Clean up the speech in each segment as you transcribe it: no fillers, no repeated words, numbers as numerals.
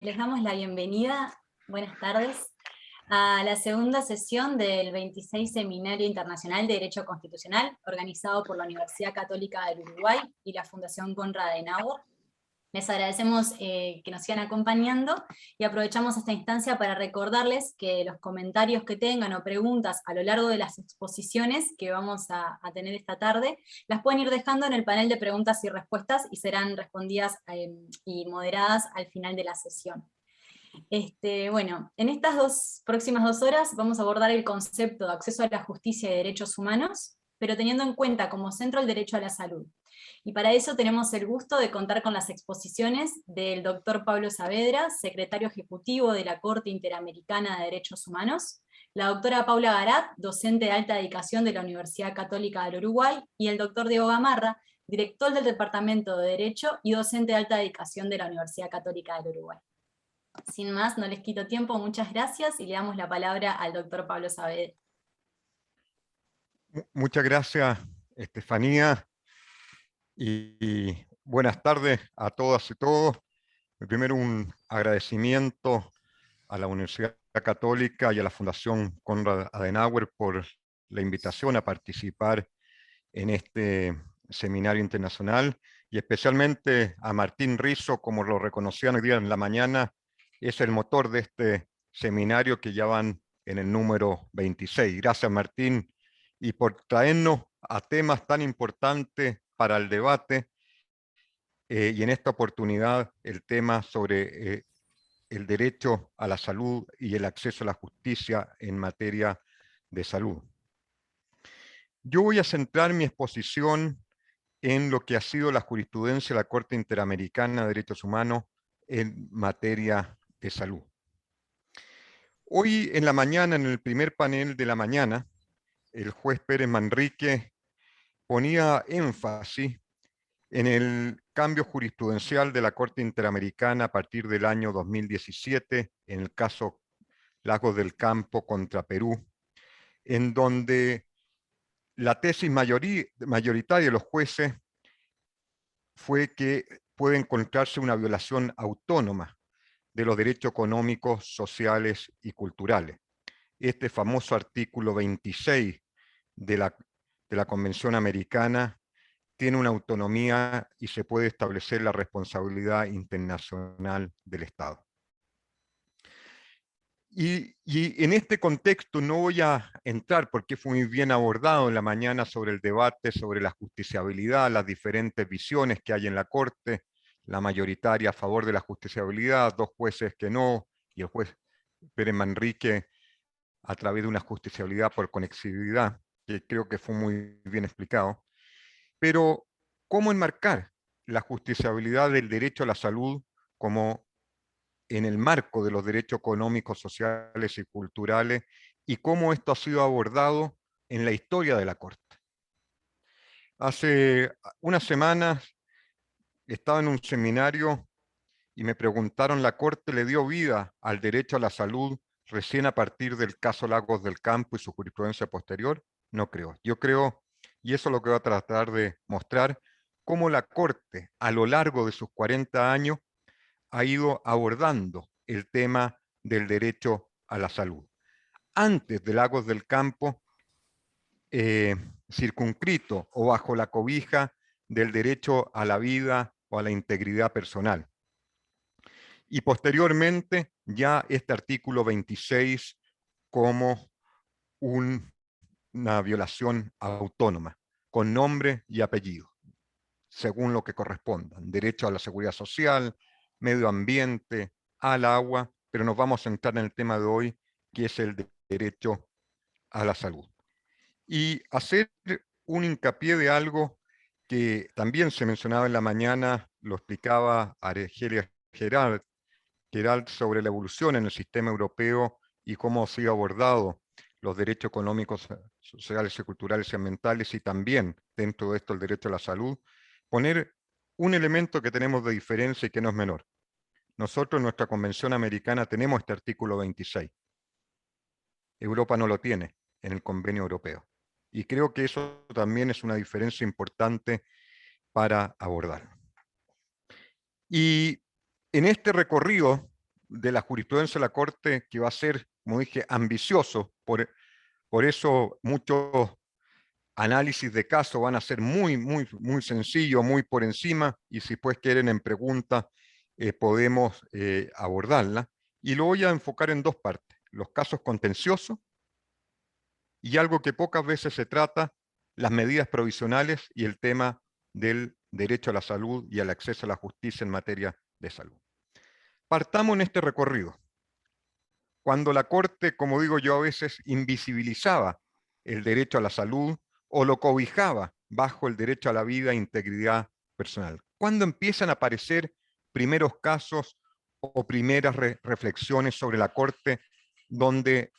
Les damos la bienvenida, buenas tardes, a la segunda sesión del 26 Seminario Internacional de Derecho Constitucional, organizado por la Universidad Católica del Uruguay y la Fundación Konrad Adenauer. Les agradecemos que nos sigan acompañando y aprovechamos esta instancia para recordarles que los comentarios que tengan o preguntas a lo largo de las exposiciones que vamos a tener esta tarde, las pueden ir dejando en el panel de preguntas y respuestas y serán respondidas y moderadas al final de la sesión. Bueno, en estas próximas 2 horas vamos a abordar el concepto de acceso a la justicia y derechos humanos, pero teniendo en cuenta como centro el derecho a la salud. Y para eso tenemos el gusto de contar con las exposiciones del doctor Pablo Saavedra, secretario ejecutivo de la Corte Interamericana de Derechos Humanos, la doctora Paula Garat, docente de alta dedicación de la Universidad Católica del Uruguay, y el doctor Diego Gamarra, director del Departamento de Derecho y docente de alta dedicación de la Universidad Católica del Uruguay. Sin más, no les quito tiempo, muchas gracias y le damos la palabra al doctor Pablo Saavedra. Muchas gracias, Estefanía, y buenas tardes a todas y todos. Primero, un agradecimiento a la Universidad Católica y a la Fundación Konrad Adenauer por la invitación a participar en este seminario internacional, y especialmente a Martín Rizo, como lo reconocían hoy día en la mañana, es el motor de este seminario que ya van en el número 26. Gracias, Martín, y por traernos a temas tan importantes para el debate, y en esta oportunidad el tema sobre el derecho a la salud y el acceso a la justicia en materia de salud. Yo voy a centrar mi exposición en lo que ha sido la jurisprudencia de la Corte Interamericana de Derechos Humanos en materia de salud. Hoy en la mañana, en el primer panel de la mañana, el juez Pérez Manrique ponía énfasis en el cambio jurisprudencial de la Corte Interamericana a partir del año 2017, en el caso Lagos del Campo contra Perú, en donde la tesis mayoritaria de los jueces fue que puede encontrarse una violación autónoma de los derechos económicos, sociales y culturales. Este famoso artículo 26 de la Convención Americana tiene una autonomía y se puede establecer la responsabilidad internacional del Estado. Y en este contexto no voy a entrar, porque fue muy bien abordado en la mañana, sobre el debate sobre la justiciabilidad, las diferentes visiones que hay en la Corte, la mayoritaria a favor de la justiciabilidad, 2 jueces que no, y el juez Pérez Manrique a través de una justiciabilidad por conexividad, que creo que fue muy bien explicado. Pero, ¿cómo enmarcar la justiciabilidad del derecho a la salud como en el marco de los derechos económicos, sociales y culturales, y cómo esto ha sido abordado en la historia de la Corte? Hace unas semanas estaba en un seminario y me preguntaron, ¿la Corte le dio vida al derecho a la salud recién a partir del caso Lagos del Campo y su jurisprudencia posterior? No creo. Yo creo, y eso es lo que voy a tratar de mostrar, cómo la Corte a lo largo de sus 40 años ha ido abordando el tema del derecho a la salud. Antes de Lagos del Campo, circunscrito o bajo la cobija del derecho a la vida o a la integridad personal. Y posteriormente ya este artículo 26 como una violación autónoma, con nombre y apellido, según lo que correspondan. Derecho a la seguridad social, medio ambiente, al agua, pero nos vamos a centrar en el tema de hoy, que es el derecho a la salud. Y hacer un hincapié de algo que también se mencionaba en la mañana, lo explicaba Argelia Gerard sobre la evolución en el sistema europeo y cómo ha sido abordado los derechos económicos, sociales y culturales y ambientales, y también dentro de esto el derecho a la salud, poner un elemento que tenemos de diferencia y que no es menor. Nosotros en nuestra Convención Americana tenemos este artículo 26. Europa no lo tiene en el Convenio Europeo. Y creo que eso también es una diferencia importante para abordar. Y en este recorrido de la jurisprudencia de la Corte que va a ser, como dije, ambicioso. Por eso muchos análisis de caso van a ser muy sencillos, muy por encima, y si pues quieren en pregunta podemos abordarla. Y lo voy a enfocar en dos partes: los casos contenciosos y algo que pocas veces se trata, las medidas provisionales y el tema del derecho a la salud y al acceso a la justicia en materia de salud. Partamos en este recorrido. Cuando la Corte, como digo yo, a veces invisibilizaba el derecho a la salud o lo cobijaba bajo el derecho a la vida e integridad personal. Cuando empiezan a aparecer primeros casos o primeras reflexiones sobre la Corte donde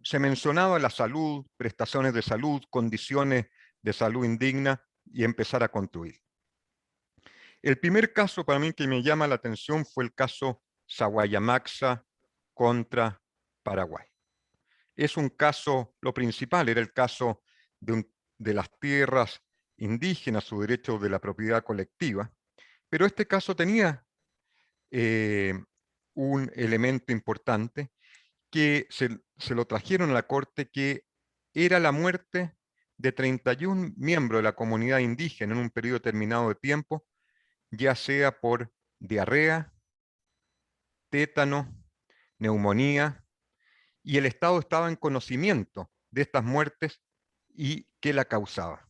se mencionaba la salud, prestaciones de salud, condiciones de salud indigna y empezar a construir. El primer caso para mí que me llama la atención fue el caso Saguayamaxa contra Paraguay. Es un caso, lo principal era el caso de las tierras indígenas, su derecho de la propiedad colectiva, pero este caso tenía un elemento importante que se lo trajeron a la Corte, que era la muerte de 31 miembros de la comunidad indígena en un periodo determinado de tiempo, ya sea por diarrea, tétano, neumonía, y el Estado estaba en conocimiento de estas muertes y qué la causaba.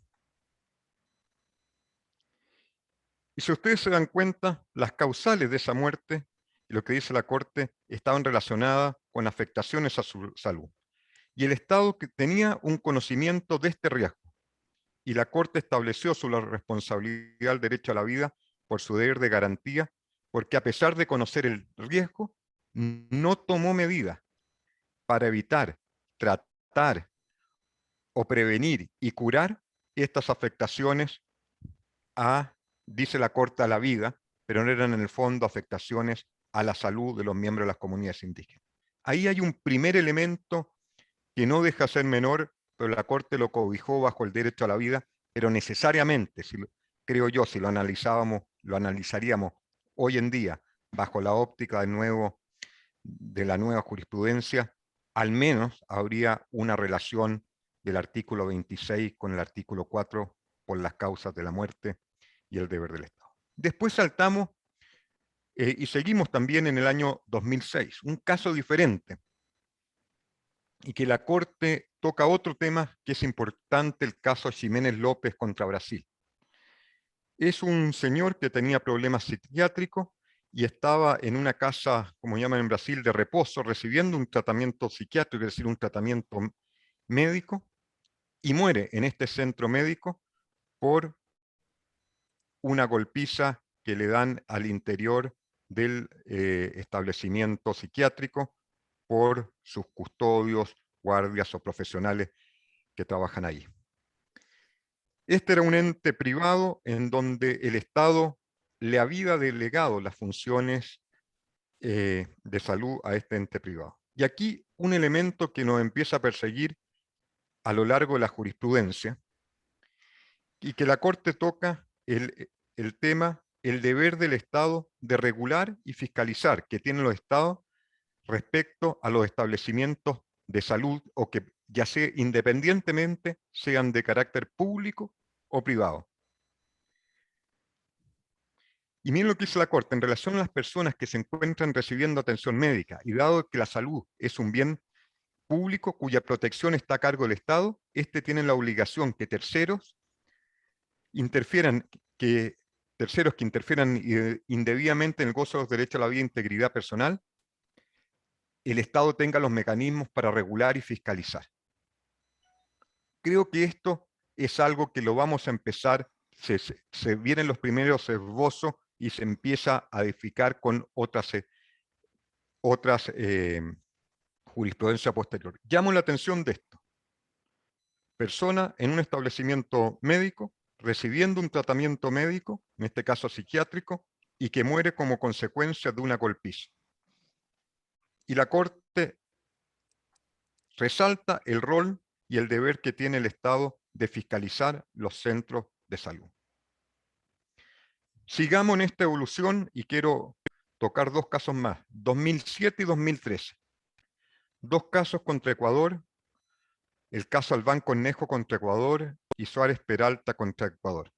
Y si ustedes se dan cuenta, las causales de esa muerte, lo que dice la Corte, estaban relacionadas con afectaciones a su salud. Y el Estado que tenía un conocimiento de este riesgo. Y la Corte estableció su responsabilidad del derecho a la vida por su deber de garantía, porque a pesar de conocer el riesgo, no tomó medidas para evitar, tratar o prevenir y curar estas afectaciones a, dice la Corte, a la vida, pero no eran en el fondo afectaciones a la salud de los miembros de las comunidades indígenas. Ahí hay un primer elemento que no deja ser menor, pero la Corte lo cobijó bajo el derecho a la vida, pero necesariamente, creo yo, si lo analizábamos, lo analizaríamos hoy en día bajo la óptica de nuevo de la nueva jurisprudencia, al menos habría una relación del artículo 26 con el artículo 4 por las causas de la muerte y el deber del Estado. Después saltamos y seguimos también en el año 2006, un caso diferente, y que la Corte toca otro tema que es importante, el caso Ximénez López contra Brasil. Es un señor que tenía problemas psiquiátricos y estaba en una casa, como llaman en Brasil, de reposo, recibiendo un tratamiento psiquiátrico, es decir, un tratamiento médico, y muere en este centro médico por una golpiza que le dan al interior del establecimiento psiquiátrico por sus custodios, guardias o profesionales que trabajan ahí. Este era un ente privado en donde el Estado le había delegado las funciones de salud a este ente privado. Y aquí un elemento que nos empieza a perseguir a lo largo de la jurisprudencia y que la Corte toca el tema, el deber del Estado de regular y fiscalizar que tienen los Estados respecto a los establecimientos de salud o que ya sea independientemente sean de carácter público o privado. Y miren lo que dice la Corte en relación a las personas que se encuentran recibiendo atención médica, y dado que la salud es un bien público cuya protección está a cargo del Estado, tiene la obligación que terceros que interfieran indebidamente en el gozo de los derechos a la vida e integridad personal, el Estado tenga los mecanismos para regular y fiscalizar. Creo que esto es algo que lo vamos a empezar, se vienen los primeros esbozos y se empieza a edificar con otras jurisprudencia posterior. Llamo la atención de esto. Persona en un establecimiento médico, recibiendo un tratamiento médico, en este caso psiquiátrico, y que muere como consecuencia de una golpiza. Y la Corte resalta el rol y el deber que tiene el Estado de fiscalizar los centros de salud. Sigamos en esta evolución y quiero tocar dos casos más, 2007 y 2013. Dos casos contra Ecuador, el caso Albán Cornejo contra Ecuador y Suárez Peralta contra Ecuador.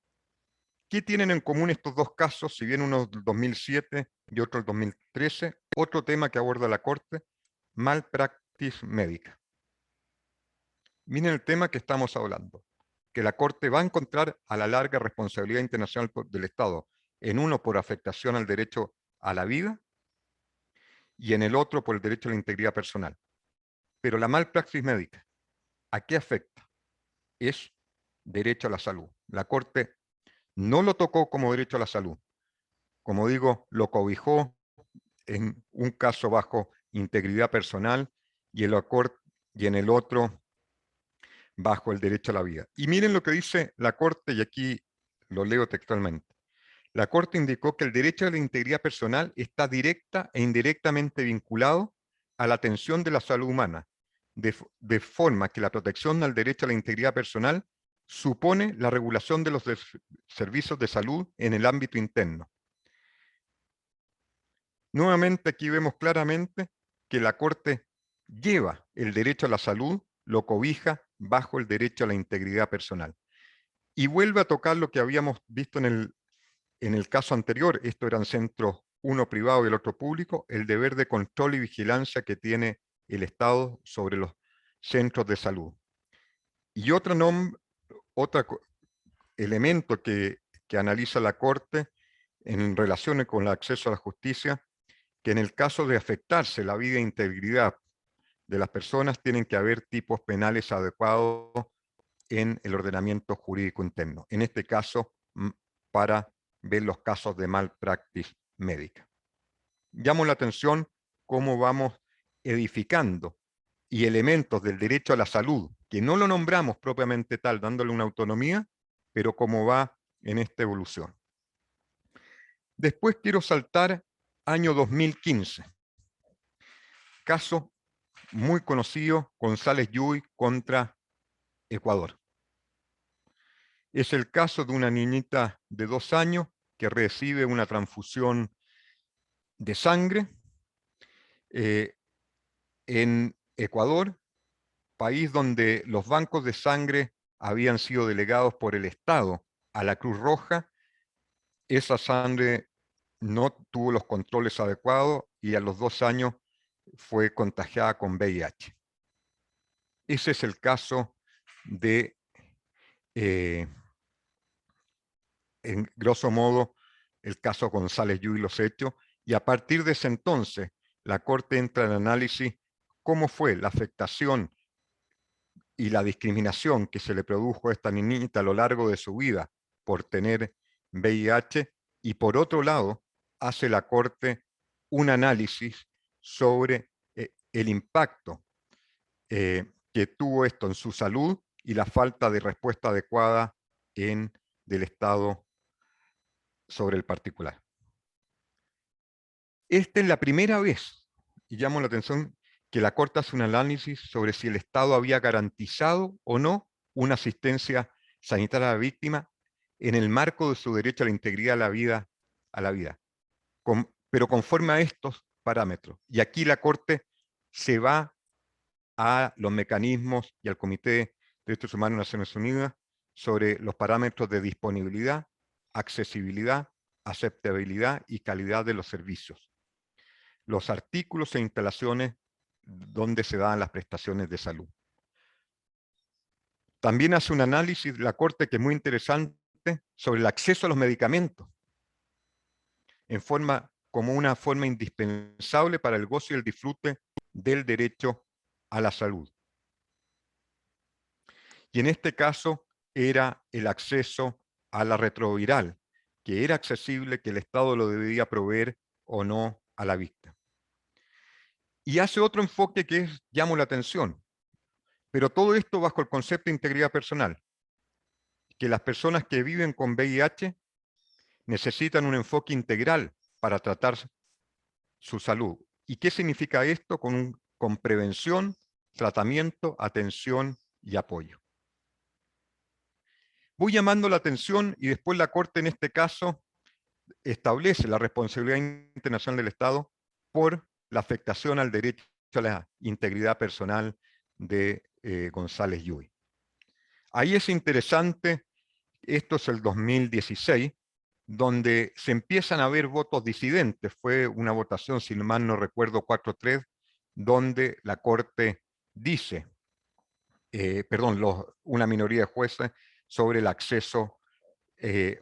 ¿Qué tienen en común estos dos casos, si bien uno del 2007 y otro del 2013? Otro tema que aborda la Corte, malpractice médica. Miren el tema que estamos hablando, que la Corte va a encontrar a la larga responsabilidad internacional del Estado, en uno por afectación al derecho a la vida y en el otro por el derecho a la integridad personal. Pero la malpraxis médica, ¿a qué afecta? Es derecho a la salud. La Corte no lo tocó como derecho a la salud. Como digo, lo cobijó en un caso bajo integridad personal y en el otro bajo el derecho a la vida. Y miren lo que dice la Corte, y aquí lo leo textualmente. La Corte indicó que el derecho a la integridad personal está directa e indirectamente vinculado a la atención de la salud humana, de forma que la protección al derecho a la integridad personal supone la regulación de los servicios de salud en el ámbito interno. Nuevamente aquí vemos claramente que la Corte lleva el derecho a la salud, lo cobija bajo el derecho a la integridad personal. Y vuelve a tocar lo que habíamos visto en el caso anterior, esto eran centros, uno privado y el otro público, el deber de control y vigilancia que tiene el Estado sobre los centros de salud. Y otro elemento que analiza la Corte en relación con el acceso a la justicia, que en el caso de afectarse la vida e integridad de las personas, tienen que haber tipos penales adecuados en el ordenamiento jurídico interno. En este caso, para ver los casos de malpractice médica. Llamo la atención cómo vamos edificando y elementos del derecho a la salud, que no lo nombramos propiamente tal, dándole una autonomía, pero cómo va en esta evolución. Después quiero saltar año 2015. Caso muy conocido, González Llull contra Ecuador. Es el caso de una niñita de 2 años que recibe una transfusión de sangre en Ecuador, país donde los bancos de sangre habían sido delegados por el Estado a la Cruz Roja. Esa sangre no tuvo los controles adecuados y a los 2 años fue contagiada con VIH. Ese es el caso de, en grosso modo, el caso González Llull y los hechos, y a partir de ese entonces la Corte entra en análisis cómo fue la afectación y la discriminación que se le produjo a esta niñita a lo largo de su vida por tener VIH, y por otro lado hace la Corte un análisis sobre el impacto que tuvo esto en su salud y la falta de respuesta adecuada del Estado sobre el particular. Esta es la primera vez, y llamo la atención, que la Corte hace un análisis sobre si el Estado había garantizado o no una asistencia sanitaria a la víctima en el marco de su derecho a la integridad de la vida, pero conforme a estos parámetros. Y aquí la Corte se va a los mecanismos y al Comité de Derechos Humanos de Naciones Unidas sobre los parámetros de disponibilidad, accesibilidad, aceptabilidad y calidad de los servicios, los artículos e instalaciones donde se dan las prestaciones de salud. También hace un análisis de la Corte que es muy interesante sobre el acceso a los medicamentos como una forma indispensable para el gozo y el disfrute del derecho a la salud. Y en este caso era el acceso a la retroviral, que era accesible, que el Estado lo debía proveer o no a la víctima. Y hace otro enfoque que llama la atención, pero todo esto bajo el concepto de integridad personal, que las personas que viven con VIH necesitan un enfoque integral para tratar su salud. ¿Y qué significa esto? Con prevención, tratamiento, atención y apoyo. Voy llamando la atención y después la Corte en este caso establece la responsabilidad internacional del Estado por la afectación al derecho a la integridad personal de González Llull. Ahí es interesante, esto es el 2016, donde se empiezan a ver votos disidentes. Fue una votación, si mal no recuerdo, 4-3, donde la Corte dice, una minoría de jueces sobre el acceso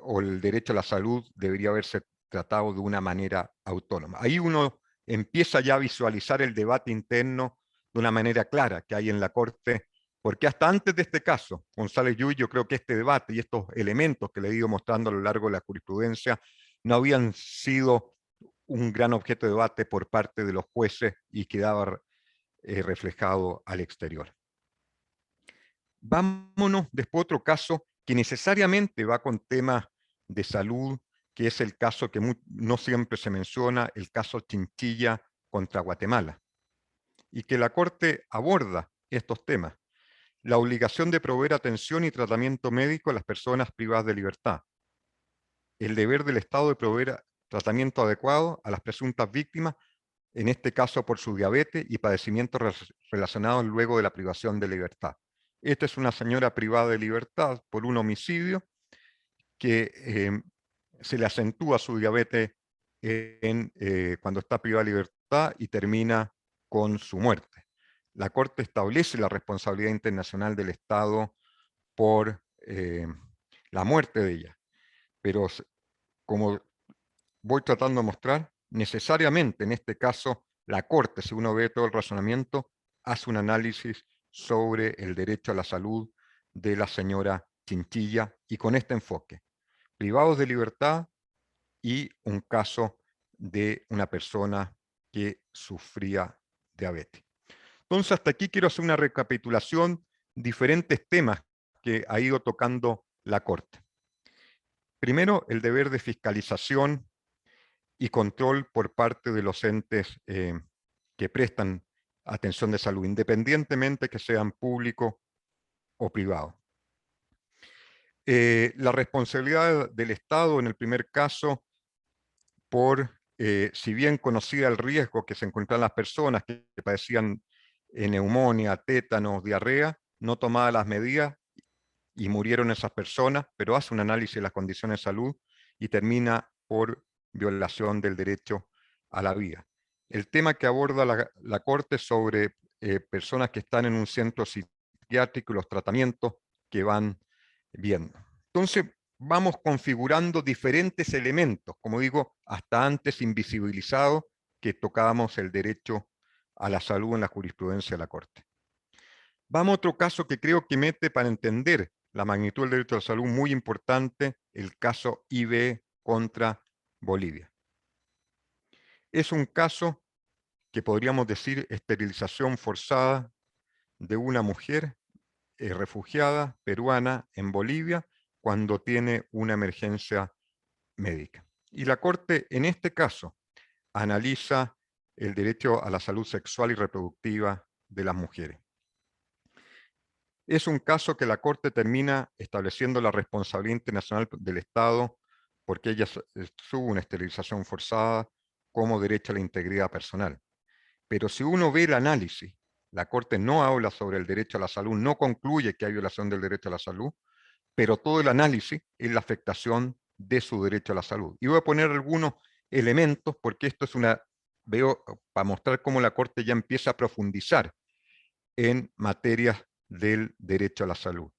o el derecho a la salud debería haberse tratado de una manera autónoma. Ahí uno empieza ya a visualizar el debate interno de una manera clara que hay en la Corte, porque hasta antes de este caso, González Llull, yo creo que este debate y estos elementos que le he ido mostrando a lo largo de la jurisprudencia no habían sido un gran objeto de debate por parte de los jueces y quedaba reflejado al exterior. Vámonos después a otro caso que necesariamente va con temas de salud, que es el caso que no siempre se menciona, el caso Chinchilla contra Guatemala, y que la Corte aborda estos temas. La obligación de proveer atención y tratamiento médico a las personas privadas de libertad. El deber del Estado de proveer tratamiento adecuado a las presuntas víctimas, en este caso por su diabetes y padecimientos relacionados luego de la privación de libertad. Esta es una señora privada de libertad por un homicidio que se le acentúa su diabetes cuando está privada de libertad y termina con su muerte. La Corte establece la responsabilidad internacional del Estado por la muerte de ella, pero como voy tratando de mostrar, necesariamente en este caso la Corte, si uno ve todo el razonamiento, hace un análisis sobre el derecho a la salud de la señora Chinchilla y con este enfoque, privados de libertad y un caso de una persona que sufría diabetes. Entonces hasta aquí quiero hacer una recapitulación, diferentes temas que ha ido tocando la Corte. Primero, el deber de fiscalización y control por parte de los entes que prestan atención de salud, independientemente que sean públicos o privados. La responsabilidad del Estado en el primer caso por, si bien conocía el riesgo que se encontraban las personas que padecían neumonía, tétanos, diarrea, no tomaba las medidas y murieron esas personas, pero hace un análisis de las condiciones de salud y termina por violación del derecho a la vida. El tema que aborda la Corte sobre personas que están en un centro psiquiátrico y los tratamientos que van viendo. Entonces, vamos configurando diferentes elementos, como digo, hasta antes invisibilizados, que tocábamos el derecho a la salud en la jurisprudencia de la Corte. Vamos a otro caso que creo que mete para entender la magnitud del derecho a la salud muy importante, el caso IB contra Bolivia. Es un caso que podríamos decir esterilización forzada de una mujer refugiada peruana en Bolivia cuando tiene una emergencia médica. Y la Corte en este caso analiza el derecho a la salud sexual y reproductiva de las mujeres. Es un caso que la Corte termina estableciendo la responsabilidad internacional del Estado porque ella tuvo una esterilización forzada como derecho a la integridad personal. Pero si uno ve el análisis, la Corte no habla sobre el derecho a la salud, no concluye que hay violación del derecho a la salud, pero todo el análisis es la afectación de su derecho a la salud. Y voy a poner algunos elementos porque esto es veo para mostrar cómo la Corte ya empieza a profundizar en materias del derecho a la salud.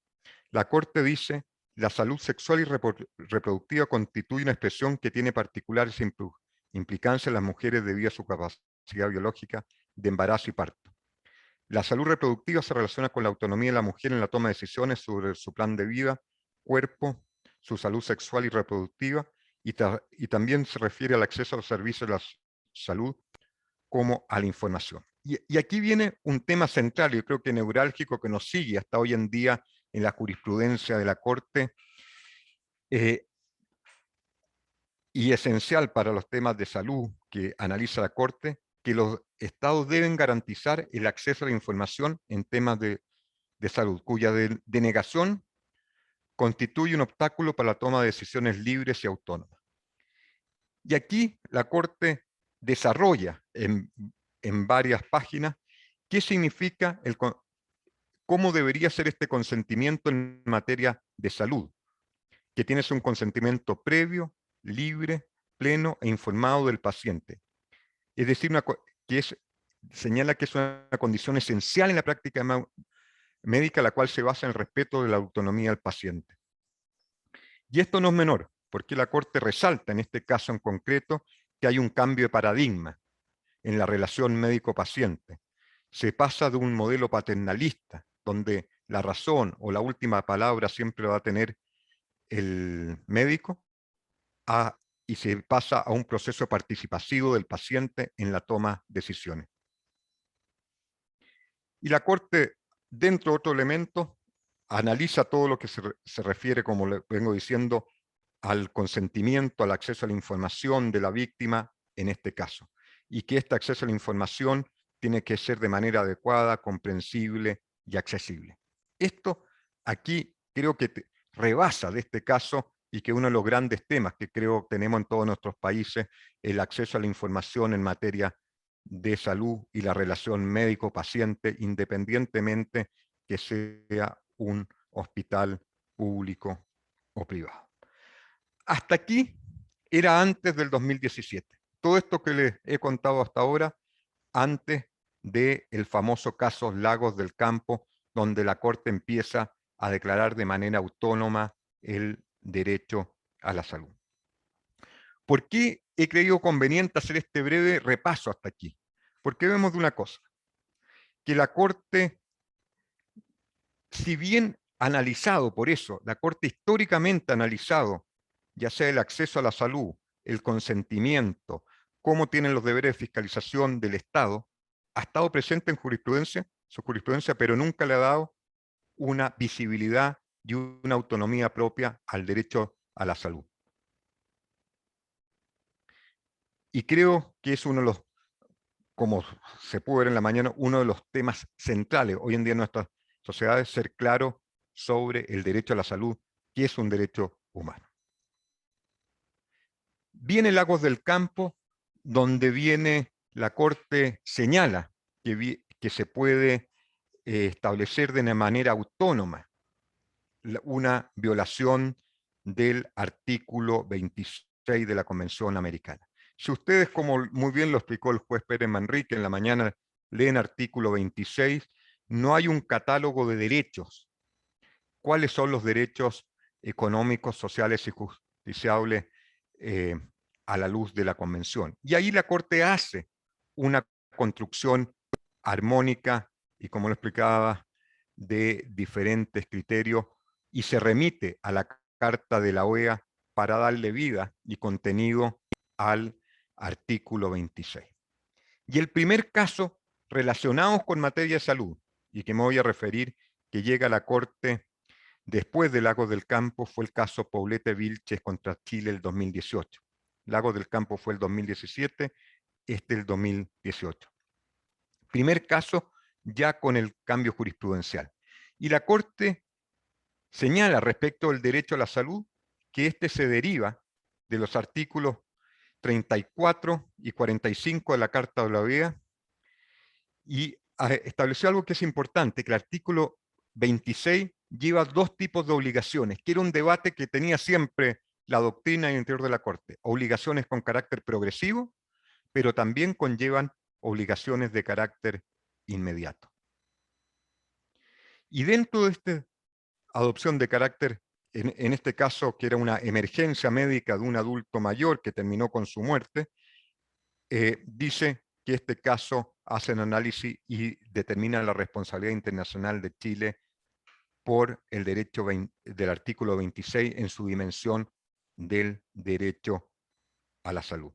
La Corte dice, la salud sexual y reproductiva constituye una expresión que tiene particulares implicancias en las mujeres debido a su capacidad biológica de embarazo y parto. La salud reproductiva se relaciona con la autonomía de la mujer en la toma de decisiones sobre su plan de vida, cuerpo, su salud sexual y reproductiva, y también se refiere al acceso a los servicios de la salud como a la información. Y aquí viene un tema central, yo creo que neurálgico, que nos sigue hasta hoy en día en la jurisprudencia de la Corte, y esencial para los temas de salud que analiza la Corte, que los estados deben garantizar el acceso a la información en temas de salud, cuya denegación constituye un obstáculo para la toma de decisiones libres y autónomas. Y aquí la Corte desarrolla en varias páginas qué significa cómo debería ser este consentimiento en materia de salud, que tiene un consentimiento previo, libre, pleno e informado del paciente. Es decir, señala que es una condición esencial en la práctica médica, la cual se basa en el respeto de la autonomía del paciente. Y esto no es menor, porque la Corte resalta en este caso en concreto que hay un cambio de paradigma en la relación médico-paciente. Se pasa de un modelo paternalista, donde la razón o la última palabra siempre va a tener el médico, y se pasa a un proceso participativo del paciente en la toma de decisiones. Y la Corte, dentro de otro elemento, analiza todo lo que se refiere, como le vengo diciendo, al consentimiento, al acceso a la información de la víctima en este caso, y que este acceso a la información tiene que ser de manera adecuada, comprensible y accesible. Esto aquí creo que rebasa de este caso, y que uno de los grandes temas que creo tenemos en todos nuestros países, el acceso a la información en materia de salud y la relación médico-paciente, independientemente que sea un hospital público o privado. Hasta aquí era antes del 2017. Todo esto que les he contado hasta ahora, antes del famoso caso Lagos del Campo, donde la Corte empieza a declarar de manera autónoma el derecho a la salud. ¿Por qué he creído conveniente hacer este breve repaso hasta aquí? Porque vemos de una cosa, que la Corte, si bien analizado por eso, la Corte históricamente ha analizado, ya sea el acceso a la salud, el consentimiento, cómo tienen los deberes de fiscalización del Estado, ha estado presente en su jurisprudencia, pero nunca le ha dado una visibilidad y una autonomía propia al derecho a la salud. Y creo que es uno de los, como se puede ver en la mañana, uno de los temas centrales hoy en día en nuestras sociedades, ser claro sobre el derecho a la salud, que es un derecho humano. Viene Lagos del Campo, donde la Corte señala que se puede establecer de una manera autónoma una violación del artículo 26 de la Convención Americana. Si ustedes, como muy bien lo explicó el juez Pérez Manrique en la mañana, leen artículo 26, no hay un catálogo de derechos. ¿Cuáles son los derechos económicos, sociales y justiciables a la luz de la Convención? Y ahí la Corte hace una construcción armónica y, como lo explicaba, de diferentes criterios, y se remite a la Carta de la OEA para darle vida y contenido al artículo 26. Y el primer caso relacionado con materia de salud, y que me voy a referir, que llega a la Corte después de Lagos del Campo, fue el caso Poblete Vilches contra Chile el 2018. Lagos del Campo fue el 2017, este el 2018. Primer caso ya con el cambio jurisprudencial. Y la Corte señala respecto al derecho a la salud que este se deriva de los artículos 34 y 45 de la Carta de la OEA, y estableció algo que es importante, que el artículo 26 lleva dos tipos de obligaciones, que era un debate que tenía siempre la doctrina en el interior de la Corte: obligaciones con carácter progresivo, pero también conllevan obligaciones de carácter inmediato. Y dentro de esta adopción de carácter, en este caso que era una emergencia médica de un adulto mayor que terminó con su muerte, dice que este caso hace un análisis y determina la responsabilidad internacional de Chile por el derecho del artículo 26 en su dimensión del derecho a la salud.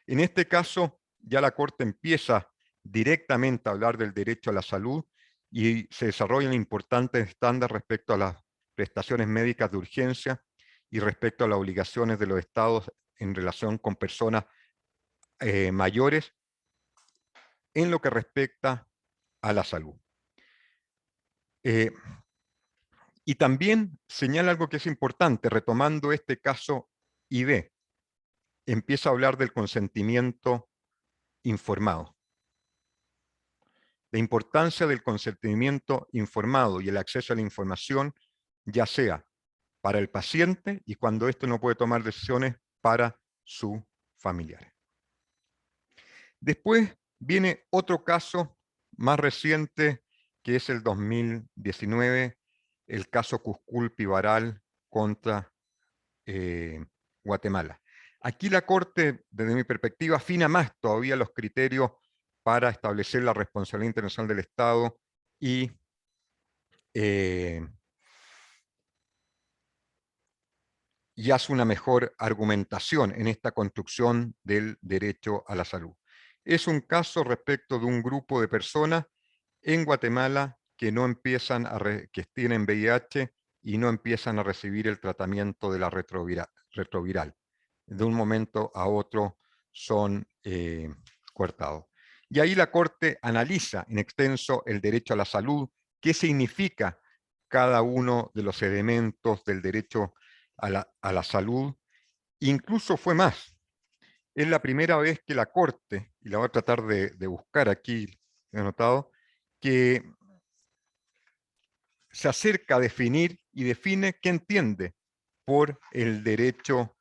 En este caso, ya la Corte empieza directamente a hablar del derecho a la salud y se desarrollan importantes estándares respecto a las prestaciones médicas de urgencia y respecto a las obligaciones de los estados en relación con personas mayores en lo que respecta a la salud. Y también señala algo que es importante, retomando este caso IB, empieza a hablar del consentimiento informado. La importancia del consentimiento informado y el acceso a la información, ya sea para el paciente y cuando éste no puede tomar decisiones para sus familiares. Después viene otro caso más reciente, que es el 2019, el caso Cusculpi-Varal contra Guatemala. Aquí la Corte, desde mi perspectiva, afina más todavía los criterios para establecer la responsabilidad internacional del Estado y hace una mejor argumentación en esta construcción del derecho a la salud. Es un caso respecto de un grupo de personas en Guatemala que no empiezan que tienen VIH y no empiezan a recibir el tratamiento de la retroviral. De un momento a otro son cortados. Y ahí la Corte analiza en extenso el derecho a la salud, qué significa cada uno de los elementos del derecho a la salud. Incluso fue más. Es la primera vez que la Corte, y la voy a tratar de buscar aquí, he anotado, que se acerca a definir y define qué entiende por el derecho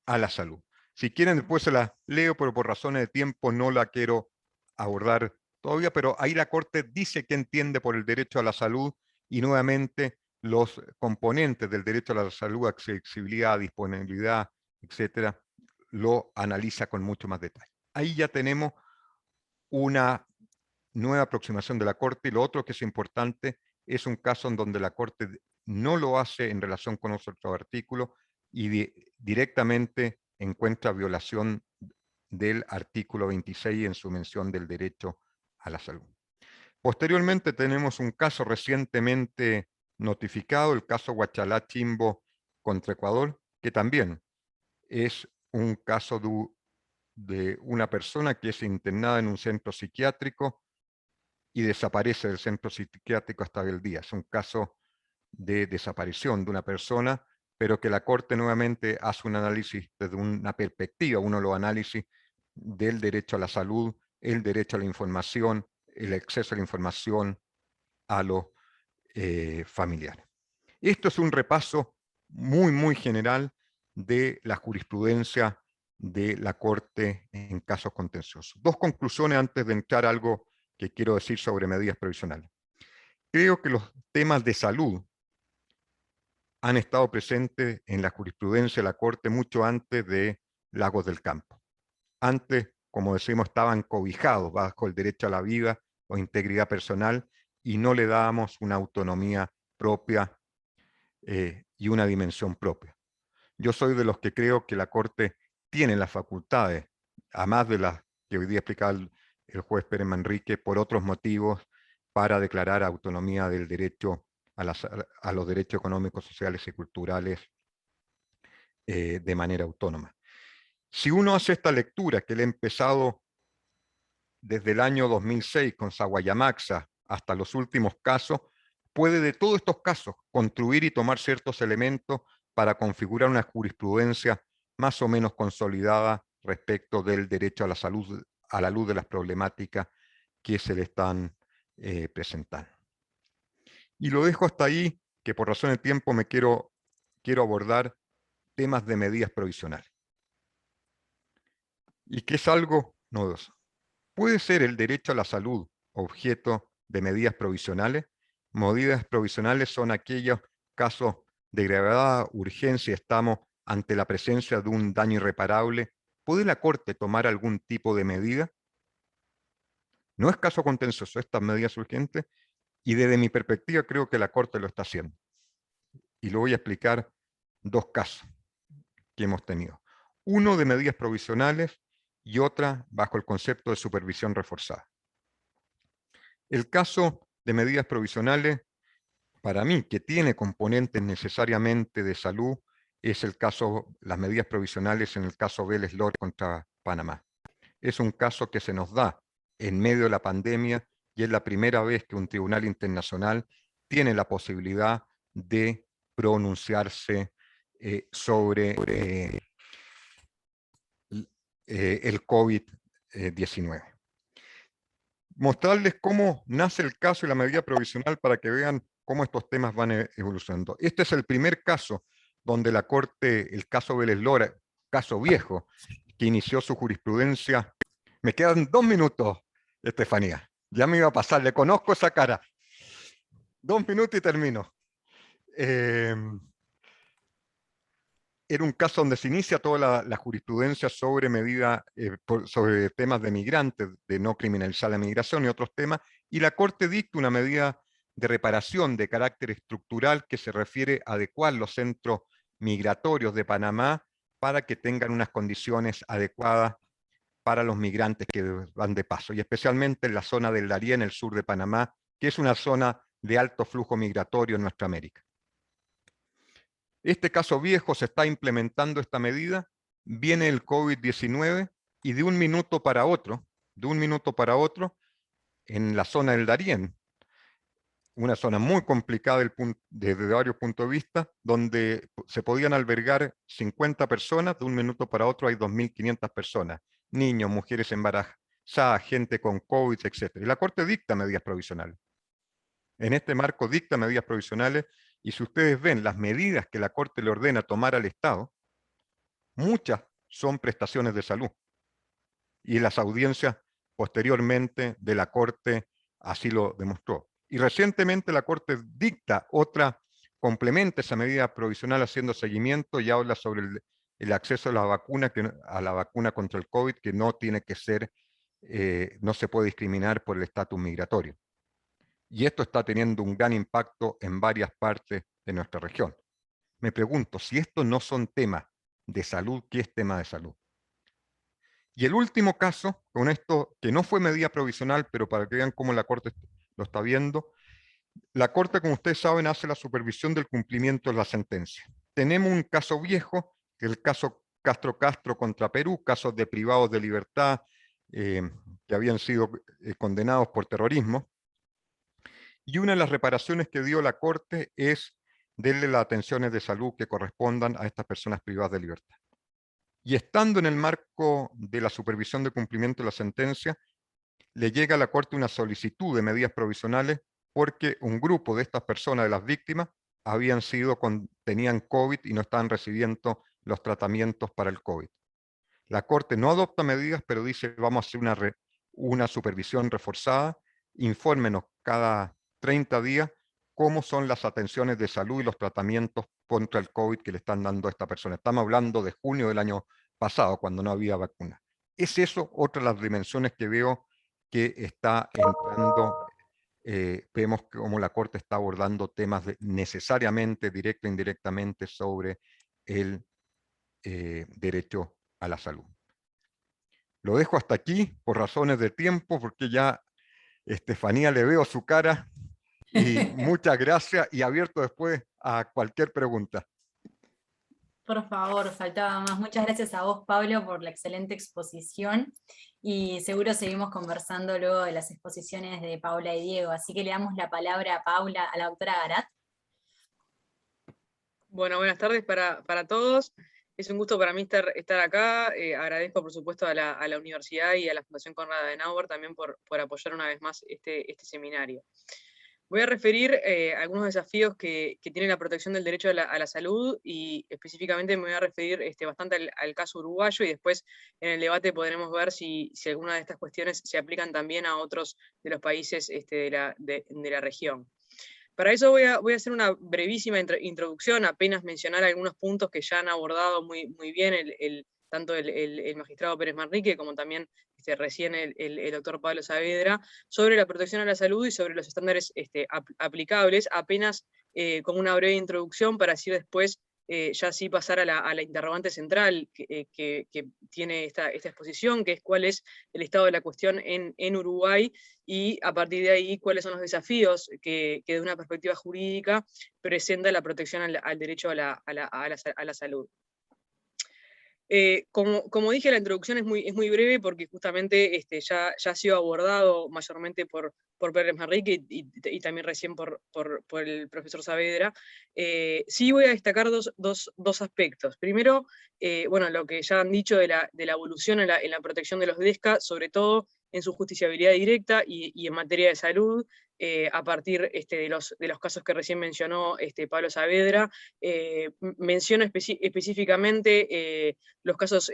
a la salud. Si quieren después se la leo, pero por razones de tiempo no la quiero abordar todavía, pero ahí la Corte dice qué entiende por el derecho a la salud y nuevamente los componentes del derecho a la salud, accesibilidad, disponibilidad, etcétera, lo analiza con mucho más detalle. Ahí ya tenemos una nueva aproximación de la Corte, y lo otro que es importante es un caso en donde la Corte no lo hace en relación con otro artículo y directamente encuentra violación del artículo 26 en su mención del derecho a la salud. Posteriormente tenemos un caso recientemente notificado, el caso Huachalá Chimbo contra Ecuador, que también es un caso de una persona que es internada en un centro psiquiátrico y desaparece del centro psiquiátrico hasta el día. Es un caso de desaparición de una persona, pero que la Corte nuevamente hace un análisis desde una perspectiva, uno de los análisis del derecho a la salud, el derecho a la información, el acceso a la información a los familiares. Esto es un repaso muy general de la jurisprudencia de la Corte en casos contenciosos. Dos conclusiones antes de entrar a algo que quiero decir sobre medidas provisionales. Creo que los temas de salud han estado presentes en la jurisprudencia de la Corte mucho antes de Lagos del Campo. Antes, como decimos, estaban cobijados bajo el derecho a la vida o integridad personal y no le dábamos una autonomía propia y una dimensión propia. Yo soy de los que creo que la Corte tiene las facultades, además de las que hoy día explicaba el juez Pérez Manrique, por otros motivos, para declarar autonomía del derecho a los derechos económicos, sociales y culturales de manera autónoma. Si uno hace esta lectura, que le he empezado desde el año 2006 con Saguayamaxa hasta los últimos casos, puede de todos estos casos construir y tomar ciertos elementos para configurar una jurisprudencia más o menos consolidada respecto del derecho a la salud, a la luz de las problemáticas que se le están presentando. Y lo dejo hasta ahí, que por razón de tiempo me quiero abordar temas de medidas provisionales. Y que es algo novedoso. ¿Puede ser el derecho a la salud objeto de medidas provisionales? Medidas provisionales son aquellos casos de gravedad, urgencia, estamos ante la presencia de un daño irreparable. ¿Puede la Corte tomar algún tipo de medida? No es caso contencioso, estas medidas urgentes, y desde mi perspectiva creo que la Corte lo está haciendo. Y lo voy a explicar dos casos que hemos tenido. Uno de medidas provisionales y otra bajo el concepto de supervisión reforzada. El caso de medidas provisionales, para mí, que tiene componentes necesariamente de salud, es el caso, las medidas provisionales en el caso Vélez Lore contra Panamá. Es un caso que se nos da en medio de la pandemia y es la primera vez que un tribunal internacional tiene la posibilidad de pronunciarse sobre el COVID-19. Mostrarles cómo nace el caso y la medida provisional para que vean cómo estos temas van evolucionando. Este es el primer caso donde la Corte, el caso Vélez Lora, caso viejo, que inició su jurisprudencia. Me quedan 2 minutos, Estefanía. Ya me iba a pasar, le conozco esa cara. 2 minutos y termino. Era un caso donde se inicia toda la jurisprudencia sobre sobre temas de migrantes, de no criminalizar la migración y otros temas, y la Corte dicta una medida de reparación de carácter estructural que se refiere a adecuar los centros migratorios de Panamá para que tengan unas condiciones adecuadas para los migrantes que van de paso, y especialmente en la zona del Darién, en el sur de Panamá, que es una zona de alto flujo migratorio en nuestra América. Este caso viejo se está implementando esta medida, viene el COVID-19 y de un minuto para otro, en la zona del Darién, una zona muy complicada desde varios puntos de vista, donde se podían albergar 50 personas, de un minuto para otro hay 2.500 personas, niños, mujeres embarazadas, gente con COVID, etc. Y la Corte dicta medidas provisionales. En este marco dicta medidas provisionales, y si ustedes ven las medidas que la Corte le ordena tomar al Estado, muchas son prestaciones de salud. Y las audiencias posteriormente de la Corte así lo demostró. Y recientemente la Corte dicta complementa esa medida provisional haciendo seguimiento y habla sobre el acceso a la vacuna contra el COVID, que no tiene que ser, no se puede discriminar por el estatus migratorio. Y esto está teniendo un gran impacto en varias partes de nuestra región. Me pregunto, si estos no son temas de salud, ¿qué es tema de salud? Y el último caso, con esto, que no fue medida provisional, pero para que vean cómo la Corte lo está viendo, la Corte, como ustedes saben, hace la supervisión del cumplimiento de la sentencia. Tenemos un caso viejo, que es el caso Castro contra Perú, casos de privados de libertad que habían sido condenados por terrorismo. Y una de las reparaciones que dio la Corte es darle las atenciones de salud que correspondan a estas personas privadas de libertad. Y estando en el marco de la supervisión de cumplimiento de la sentencia, le llega a la Corte una solicitud de medidas provisionales porque un grupo de estas personas, de las víctimas, tenían COVID y no estaban recibiendo los tratamientos para el COVID. La Corte no adopta medidas, pero dice, vamos a hacer una supervisión reforzada, infórmenos cada 30 días cómo son las atenciones de salud y los tratamientos contra el COVID que le están dando a esta persona. Estamos hablando de junio del año pasado, cuando no había vacuna. ¿Es eso otra de las dimensiones que veo que está entrando? Vemos cómo la Corte está abordando temas necesariamente, directo e indirectamente, sobre el derecho a la salud. Lo dejo hasta aquí por razones de tiempo, porque ya Estefanía le veo su cara, y muchas gracias, y abierto después a cualquier pregunta. Por favor, faltaba más. Muchas gracias a vos, Pablo, por la excelente exposición, y seguro seguimos conversando luego de las exposiciones de Paula y Diego, así que le damos la palabra a Paula, a la doctora Garat. Bueno, buenas tardes para todos. Es un gusto para mí estar acá. Agradezco, por supuesto, a la universidad y a la Fundación Konrad Adenauer también por apoyar una vez más este seminario. Voy a referir algunos desafíos que tiene la protección del derecho a la salud, y específicamente me voy a referir bastante al caso uruguayo, y después en el debate podremos ver si alguna de estas cuestiones se aplican también a otros de los países de la región. Para eso voy a hacer una brevísima introducción, apenas mencionar algunos puntos que ya han abordado muy bien tanto el magistrado Pérez Manrique como también recién el doctor Pablo Saavedra, sobre la protección a la salud y sobre los estándares aplicables, apenas con una breve introducción, para así después ya sí pasar a la interrogante central que tiene esta exposición, que es cuál es el estado de la cuestión en Uruguay, y a partir de ahí cuáles son los desafíos que desde una perspectiva jurídica presenta la protección al derecho a la salud. Como dije, la introducción es muy breve porque justamente ya ha sido abordado mayormente por Pérez Manrique y también recién por el profesor Saavedra. Sí voy a destacar dos aspectos. Primero, bueno, lo que ya han dicho de la evolución en la protección de los DESCA, sobre todo en su justiciabilidad directa y en materia de salud, a partir de los casos que recién mencionó Pablo Saavedra. Menciono específicamente los casos,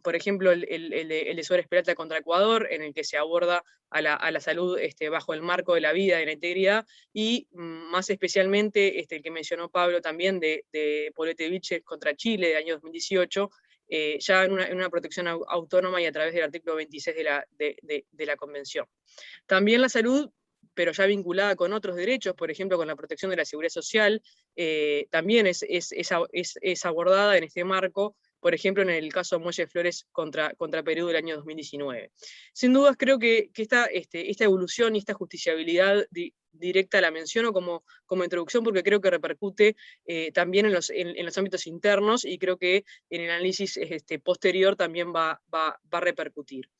por ejemplo, el de Suárez Peralta contra Ecuador, en el que se aborda a la salud bajo el marco de la vida y la integridad, y más especialmente el que mencionó Pablo también de Paulette Viches contra Chile, del año 2018, ya en una protección autónoma y a través del artículo 26 de la Convención. También la salud, pero ya vinculada con otros derechos, por ejemplo, con la protección de la seguridad social, también es abordada en este marco, por ejemplo, en el caso Muelle Flores contra Perú del año 2019. Sin dudas, creo que esta evolución y esta justiciabilidad directa la menciono como introducción porque creo que repercute también en los ámbitos internos, y creo que en el análisis posterior también va a repercutir.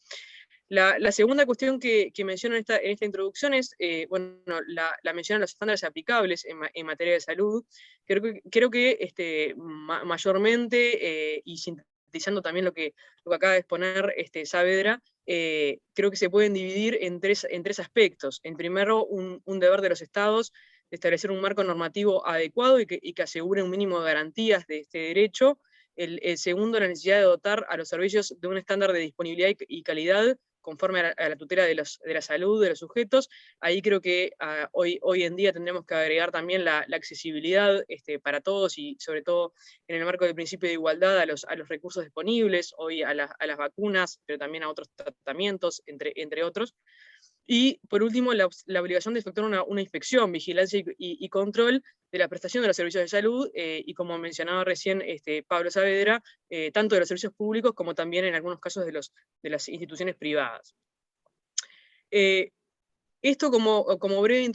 La segunda cuestión que menciono en esta introducción es, bueno, la mención a los estándares aplicables en materia de salud. Creo que mayormente, y sintetizando también lo que acaba de exponer Saavedra, creo que se pueden dividir en tres aspectos. En primero, un deber de los estados de establecer un marco normativo adecuado y que asegure un mínimo de garantías de este derecho. El segundo, la necesidad de dotar a los servicios de un estándar de disponibilidad y calidad conforme a la tutela de la salud de los sujetos. Ahí creo que hoy en día tendremos que agregar también la accesibilidad para todos, y sobre todo en el marco del principio de igualdad a los recursos disponibles, hoy a las vacunas, pero también a otros tratamientos, entre otros. Y por último, la obligación de efectuar una inspección, vigilancia y control de la prestación de los servicios de salud, y como mencionaba recién Pablo Saavedra, tanto de los servicios públicos como también en algunos casos de las instituciones privadas. Esto como breve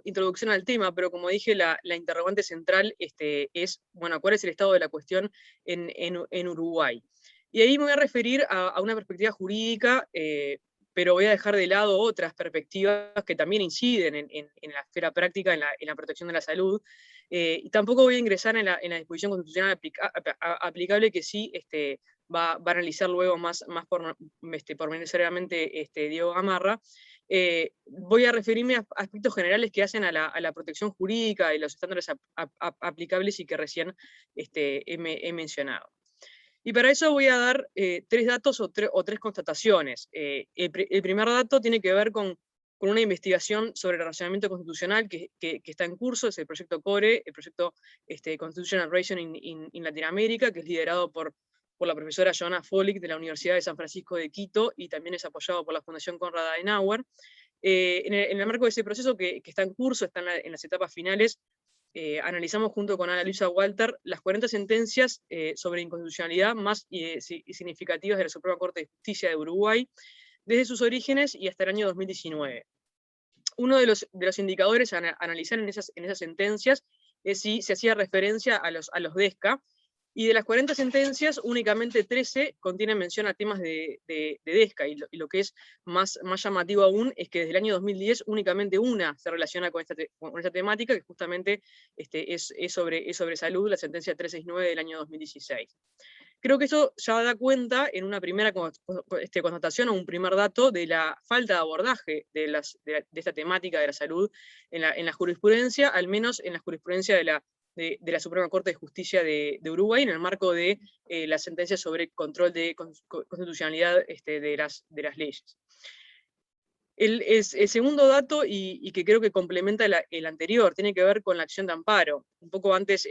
introducción al tema, pero como dije, la interrogante central es, bueno, ¿cuál es el estado de la cuestión en Uruguay? Y ahí me voy a referir a una perspectiva jurídica, pero voy a dejar de lado otras perspectivas que también inciden en la esfera práctica, en la protección de la salud, y tampoco voy a ingresar en la disposición constitucional aplicable, que sí va a analizar luego más pormenorizadamente Diego Gamarra. Voy a referirme a aspectos generales que hacen a la protección jurídica y los estándares aplicables y que recién he mencionado. Y para eso voy a dar tres datos o tres constataciones. El primer dato tiene que ver con una investigación sobre el razonamiento constitucional que está en curso, es el proyecto CORE, el proyecto Constitutional Reasoning in Latinoamérica, que es liderado por la profesora Joanna Folick de la Universidad de San Francisco de Quito, y también es apoyado por la Fundación Konrad Adenauer. En el marco de ese proceso que está en curso, está en las etapas finales, analizamos junto con Ana Luisa Walter las 40 sentencias sobre inconstitucionalidad más significativas de la Suprema Corte de Justicia de Uruguay, desde sus orígenes y hasta el año 2019. Uno de los indicadores a analizar en esas sentencias es si se hacía referencia a los DESCA, y de las 40 sentencias, únicamente 13 contienen mención a temas de DESCA, y lo que es más llamativo aún es que desde el año 2010 únicamente una se relaciona con esta temática, que justamente es sobre salud, la sentencia 369 del año 2016. Creo que eso ya da cuenta en una primera constatación o un primer dato de la falta de abordaje de esta temática de la salud en la jurisprudencia, al menos en la jurisprudencia de la Suprema Corte de Justicia de Uruguay, en el marco de las sentencias sobre control de constitucionalidad de las leyes. El segundo dato, y que creo que complementa el anterior, tiene que ver con la acción de amparo. Un poco antes,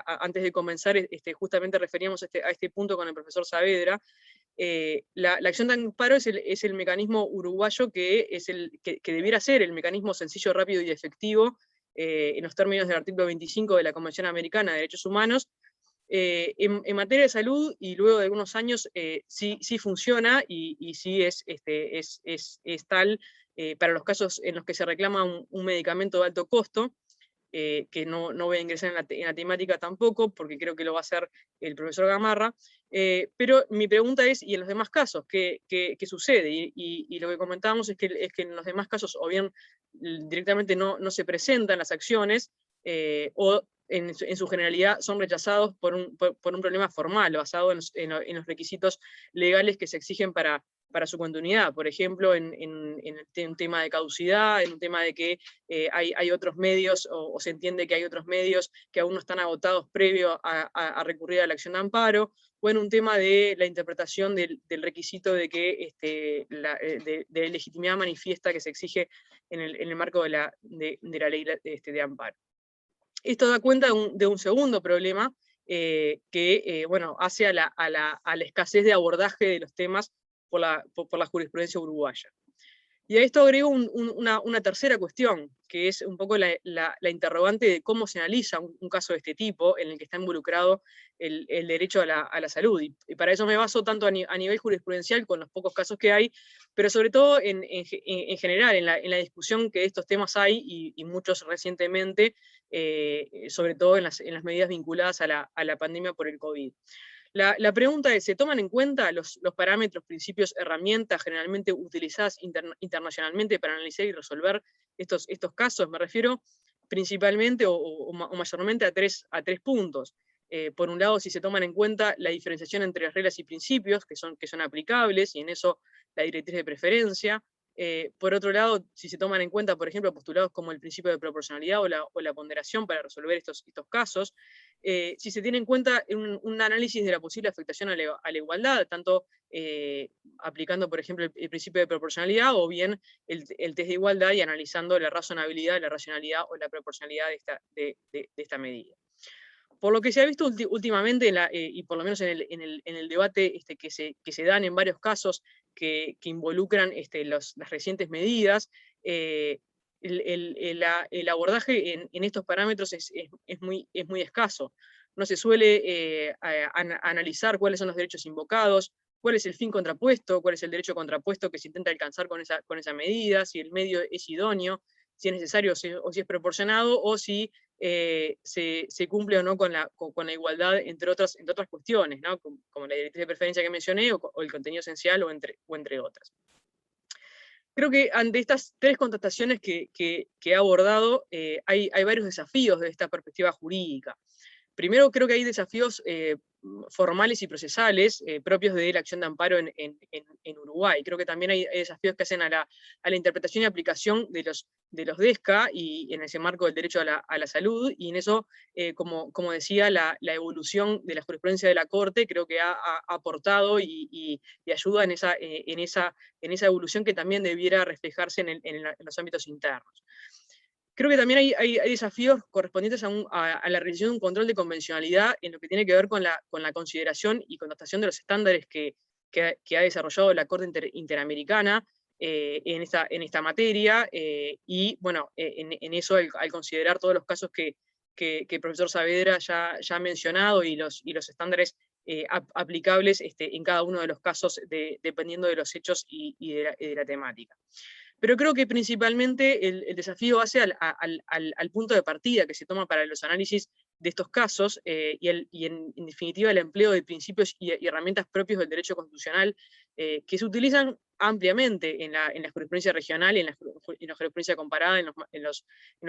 antes de comenzar, justamente referíamos a este punto con el profesor Saavedra. La acción de amparo es el mecanismo uruguayo que debiera ser el mecanismo sencillo, rápido y efectivo, en los términos del artículo 25 de la Convención Americana de Derechos Humanos. En materia de salud, y luego de algunos años, sí funciona, y sí es tal para los casos en los que se reclama un medicamento de alto costo. que no voy a ingresar en la temática tampoco, porque creo que lo va a hacer el profesor Gamarra, pero mi pregunta es, ¿y en los demás casos qué sucede? Y lo que comentábamos es que en los demás casos o bien directamente no se presentan las acciones, o en su generalidad son rechazados por un problema formal, basado en los requisitos legales que se exigen para su continuidad. Por ejemplo, en un tema de caducidad, en un tema de que hay otros medios, o se entiende que hay otros medios que aún no están agotados previo a recurrir a la acción de amparo, o en un tema de la interpretación del requisito de que de legitimidad manifiesta que se exige en el marco de la ley de amparo. Esto da cuenta de un segundo problema, que bueno, hace a la escasez de abordaje de los temas por la jurisprudencia uruguaya. Y a esto agrego una tercera cuestión, que es un poco la interrogante de cómo se analiza un caso de este tipo, en el que está involucrado el derecho a la salud. Y para eso me baso tanto a nivel jurisprudencial, con los pocos casos que hay, pero sobre todo en general, en la discusión que de estos temas hay, y muchos recientemente, sobre todo en las medidas vinculadas a la pandemia por el COVID. La pregunta es, ¿se toman en cuenta los parámetros, principios, herramientas generalmente utilizadas internacionalmente para analizar y resolver estos casos? Me refiero principalmente o mayormente a tres puntos. Por un lado, si se toman en cuenta la diferenciación entre las reglas y principios que son aplicables, y en eso la directriz de preferencia. Por otro lado, si se toman en cuenta, por ejemplo, postulados como el principio de proporcionalidad o la ponderación para resolver estos casos. Si se tiene en cuenta un análisis de la posible afectación a la igualdad, tanto aplicando, por ejemplo, el principio de proporcionalidad, o bien el test de igualdad, y analizando la razonabilidad, la racionalidad o la proporcionalidad de esta medida. Por lo que se ha visto últimamente, y por lo menos en el debate que se dan en varios casos que involucran las recientes medidas, el abordaje en estos parámetros es muy escaso. No se suele analizar cuáles son los derechos invocados, cuál es el fin contrapuesto, cuál es el derecho contrapuesto que se intenta alcanzar con esa medida, si el medio es idóneo, si es necesario o si es proporcionado, o si se cumple o no con la igualdad, entre otras cuestiones, ¿no? como la directriz de preferencia que mencioné, o el contenido esencial, o entre otras. Creo que ante estas tres contestaciones que he abordado, hay varios desafíos de esta perspectiva jurídica. Primero, creo que hay desafíos formales y procesales propios de la acción de amparo en Uruguay. Creo que también hay desafíos que hacen a la interpretación y aplicación de los DESCA, y en ese marco del derecho a la salud, y en eso, como decía, la evolución de la jurisprudencia de la Corte creo que ha aportado y ayuda en esa evolución, que también debiera reflejarse en los ámbitos internos. Creo que también hay desafíos correspondientes a la realización de un control de convencionalidad en lo que tiene que ver con la consideración y constatación de los estándares que ha desarrollado la Corte Interamericana en esta materia, y bueno, en eso, al considerar todos los casos que el profesor Saavedra ya ha mencionado, y los estándares aplicables en cada uno de los casos, dependiendo de los hechos y de la temática. Pero creo que principalmente el desafío hace al punto de partida que se toma para los análisis de estos casos, y en definitiva el empleo de principios y herramientas propios del derecho constitucional, que se utilizan ampliamente en la jurisprudencia regional, en la jurisprudencia comparada, en los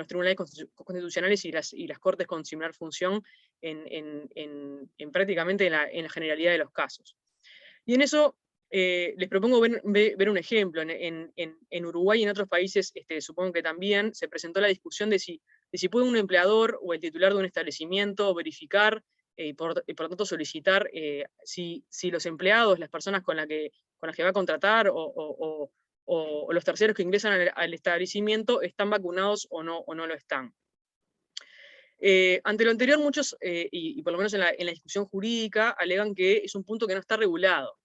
tribunales constitucionales y las cortes con similar función, en prácticamente en la generalidad de los casos. Y en eso les propongo ver un ejemplo. En Uruguay y en otros países, supongo que también, se presentó la discusión de si puede un empleador o el titular de un establecimiento verificar y por tanto solicitar si los empleados, las personas con las que va a contratar, o los terceros que ingresan al establecimiento, están vacunados o no lo están. Ante lo anterior, muchos, y por lo menos en la discusión jurídica, alegan que es un punto que no está regulado.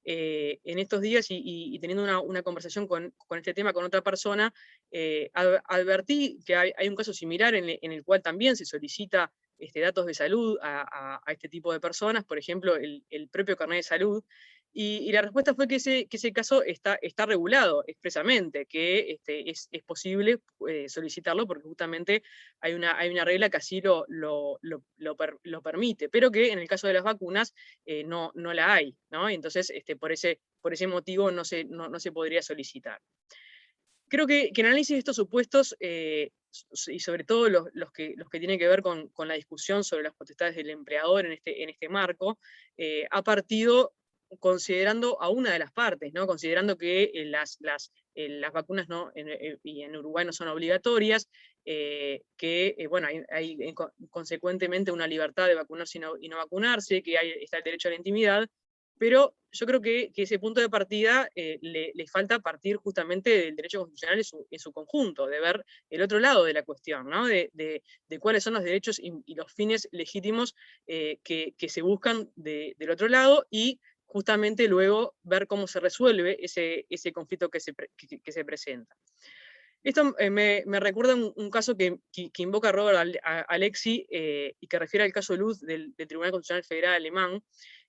En estos días, y teniendo una conversación con este tema con otra persona, advertí que hay un caso similar en el cual también se solicita datos de salud a este tipo de personas, por ejemplo, el propio carnet de salud, Y la respuesta fue que ese caso está regulado expresamente, que es posible solicitarlo porque justamente hay una regla que así lo permite, pero que en el caso de las vacunas no la hay, ¿no? Y entonces por ese motivo no se podría solicitar. Creo que el análisis de estos supuestos, y sobre todo los que tienen que ver con la discusión sobre las potestades del empleador en este marco, ha partido considerando a una de las partes, ¿no? Considerando que las vacunas y en Uruguay no son obligatorias, que bueno, hay consecuentemente una libertad de vacunarse y no vacunarse, que está el derecho a la intimidad, pero yo creo que ese punto de partida le falta partir justamente del derecho constitucional en su conjunto, de ver el otro lado de la cuestión, ¿no? de cuáles son los derechos y los fines legítimos que se buscan del otro lado, y justamente luego ver cómo se resuelve ese conflicto que se presenta. Esto me recuerda un caso que invoca Robert Alexy y que refiere al caso Luz del Tribunal Constitucional Federal Alemán,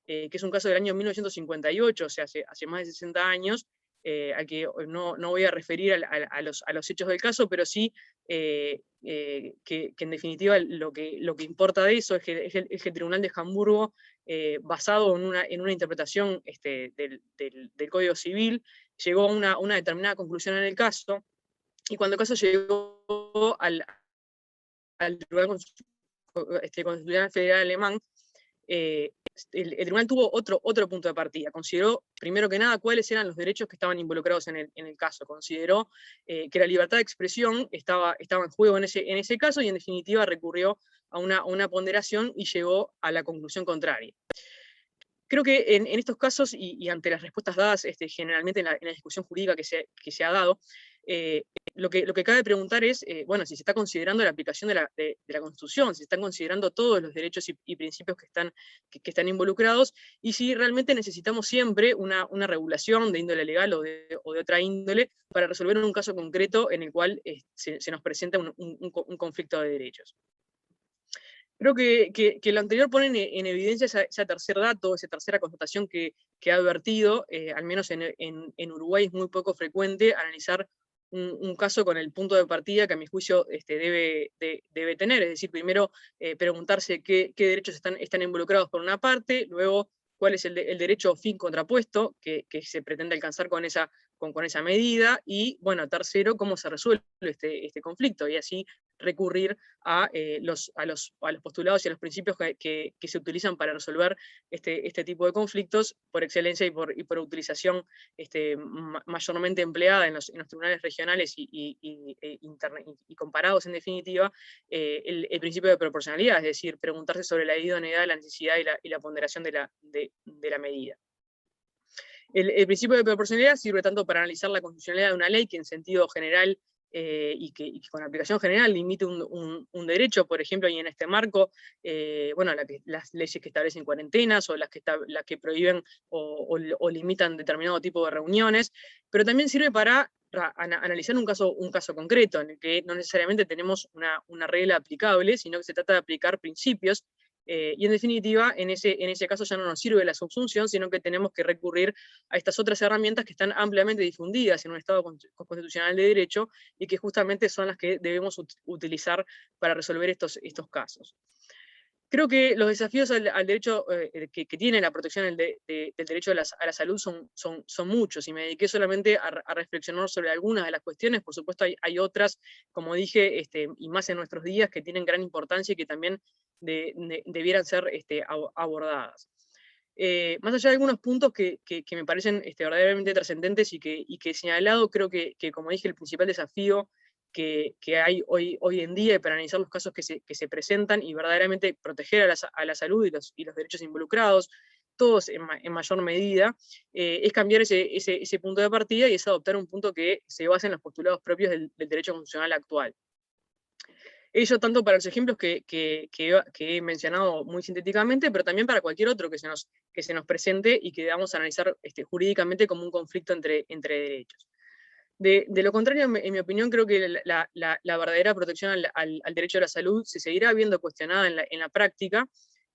que es un caso del año 1958, o sea, hace más de 60 años, al que no voy a referir a los hechos del caso, pero sí que en definitiva lo que importa de eso es que el Tribunal de Hamburgo, basado en una interpretación del Código Civil, llegó a una determinada conclusión en el caso, y cuando el caso llegó al Tribunal Constitucional Federal Alemán, el tribunal tuvo otro punto de partida. Consideró, primero que nada, cuáles eran los derechos que estaban involucrados en el caso. Consideró que la libertad de expresión estaba en juego en ese caso, y en definitiva recurrió a una ponderación y llegó a la conclusión contraria. Creo que en estos casos, y ante las respuestas dadas generalmente en la discusión jurídica que se ha dado, lo que cabe preguntar es, bueno, si se está considerando la aplicación de la Constitución, si se están considerando todos los derechos y principios que están involucrados, y si realmente necesitamos siempre una regulación de índole legal o de otra índole para resolver un caso concreto en el cual se nos presenta un conflicto de derechos. Creo que lo anterior pone en evidencia ese tercer dato, esa tercera constatación que ha advertido, al menos en Uruguay es muy poco frecuente analizar un caso con el punto de partida que a mi juicio debe tener, es decir, primero preguntarse qué derechos están involucrados por una parte, luego cuál es el derecho o fin contrapuesto que se pretende alcanzar con esa medida, y bueno, tercero, cómo se resuelve este conflicto, y así recurrir a los postulados y a los principios que se utilizan para resolver este tipo de conflictos por excelencia y por utilización mayormente empleada en los tribunales regionales y comparados en definitiva, el principio de proporcionalidad, es decir, preguntarse sobre la idoneidad, la necesidad y la ponderación de la medida. El principio de proporcionalidad sirve tanto para analizar la constitucionalidad de una ley que en sentido general y que con aplicación general limite un derecho, por ejemplo, y en este marco, bueno, las leyes que establecen cuarentenas o las que prohíben o limitan determinado tipo de reuniones, pero también sirve para analizar un caso concreto en el que no necesariamente tenemos una regla aplicable, sino que se trata de aplicar principios. Y en definitiva, en ese caso ya no nos sirve la subsunción, sino que tenemos que recurrir a estas otras herramientas que están ampliamente difundidas en un Estado constitucional de derecho y que justamente son las que debemos utilizar para resolver estos casos. Creo que los desafíos al derecho que tiene la protección del derecho a la salud son muchos, y me dediqué solamente a reflexionar sobre algunas de las cuestiones. Por supuesto hay otras, como dije, y más en nuestros días, que tienen gran importancia y que también debieran ser abordadas. Más allá de algunos puntos que me parecen verdaderamente trascendentes y que he señalado, creo que, como dije, el principal desafío que hay hoy en día para analizar los casos que se presentan y verdaderamente proteger a la salud y los derechos involucrados, todos en mayor medida, es cambiar ese punto de partida y es adoptar un punto que se base en los postulados propios del derecho constitucional actual. Ello tanto para los ejemplos que he mencionado muy sintéticamente, pero también para cualquier otro que se nos presente y que debamos analizar jurídicamente como un conflicto entre derechos. De lo contrario, en mi opinión, creo que la verdadera protección al derecho a la salud se seguirá viendo cuestionada en la práctica,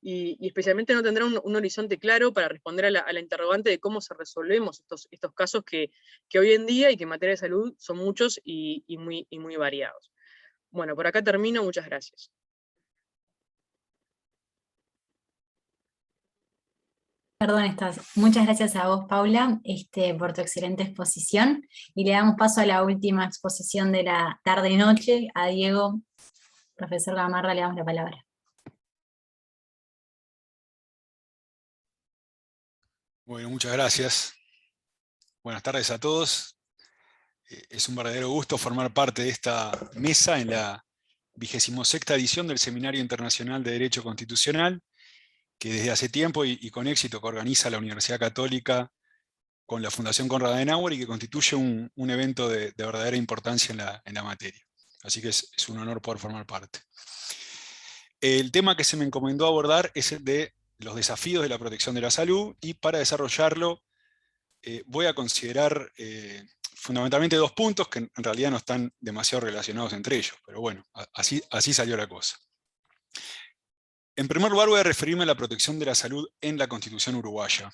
y especialmente no tendrá un horizonte claro para responder a la interrogante de cómo se resolvemos estos casos que hoy en día y que en materia de salud son muchos y muy variados. Bueno, por acá termino, muchas gracias. Perdón, muchas gracias a vos, Paula, por tu excelente exposición, y le damos paso a la última exposición de la tarde y noche, a Diego. Profesor Gamarra, le damos la palabra. Bueno, muchas gracias. Buenas tardes a todos. Es un verdadero gusto formar parte de esta mesa en la 26ª edición del Seminario Internacional de Derecho Constitucional, que desde hace tiempo y con éxito que organiza la Universidad Católica con la Fundación Konrad Adenauer y que constituye un evento de verdadera importancia en la materia. Así que es un honor poder formar parte. El tema que se me encomendó abordar es el de los desafíos de la protección de la salud, y para desarrollarlo voy a considerar fundamentalmente 2 puntos que en realidad no están demasiado relacionados entre ellos, pero bueno, así salió la cosa. En primer lugar, voy a referirme a la protección de la salud en la Constitución uruguaya.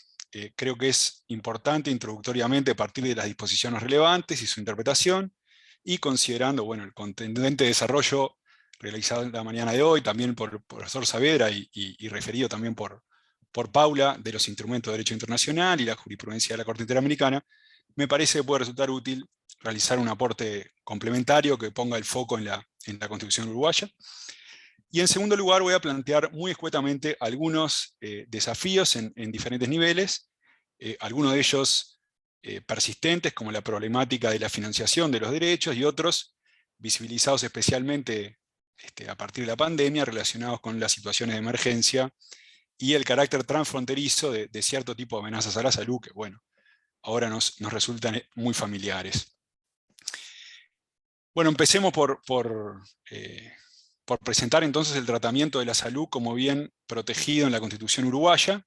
Creo que es importante introductoriamente partir de las disposiciones relevantes y su interpretación, y considerando, bueno, el contundente desarrollo realizado la mañana de hoy, también por el profesor Saavedra y referido también por Paula, de los instrumentos de derecho internacional y la jurisprudencia de la Corte Interamericana, me parece que puede resultar útil realizar un aporte complementario que ponga el foco en la Constitución uruguaya. Y en segundo lugar voy a plantear muy escuetamente algunos desafíos en diferentes niveles, algunos de ellos persistentes, como la problemática de la financiación de los derechos, y otros visibilizados especialmente a partir de la pandemia, relacionados con las situaciones de emergencia y el carácter transfronterizo de cierto tipo de amenazas a la salud, que bueno, ahora nos resultan muy familiares. Bueno, empecemos por presentar entonces el tratamiento de la salud como bien protegido en la Constitución uruguaya.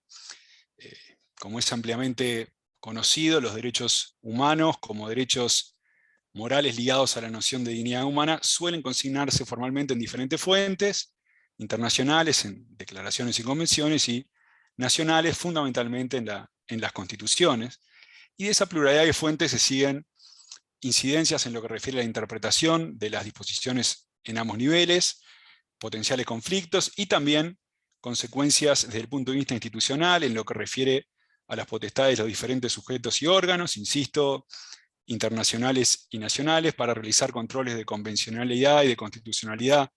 Como es ampliamente conocido, los derechos humanos como derechos morales ligados a la noción de dignidad humana suelen consignarse formalmente en diferentes fuentes, internacionales, en declaraciones y convenciones, y nacionales, fundamentalmente en las constituciones. Y de esa pluralidad de fuentes se siguen incidencias en lo que refiere a la interpretación de las disposiciones en ambos niveles, potenciales conflictos, y también consecuencias desde el punto de vista institucional en lo que refiere a las potestades de los diferentes sujetos y órganos, insisto, internacionales y nacionales, para realizar controles de convencionalidad y de constitucionalidad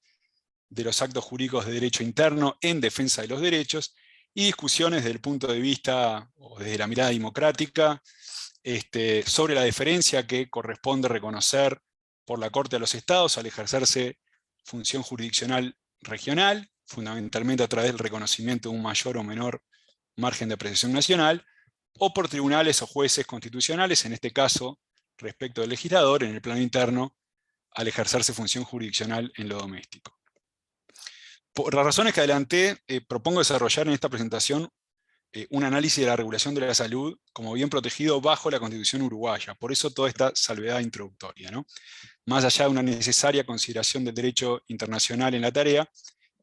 de los actos jurídicos de derecho interno en defensa de los derechos, y discusiones desde el punto de vista, o desde la mirada democrática, sobre la deferencia que corresponde reconocer por la Corte a los Estados al ejercerse función jurisdiccional regional, fundamentalmente a través del reconocimiento de un mayor o menor margen de apreciación nacional, o por tribunales o jueces constitucionales, en este caso respecto del legislador en el plano interno, al ejercerse función jurisdiccional en lo doméstico. Por las razones que adelanté, propongo desarrollar en esta presentación un análisis de la regulación de la salud como bien protegido bajo la Constitución uruguaya. Por eso toda esta salvedad introductoria, ¿no? Más allá de una necesaria consideración del derecho internacional en la tarea,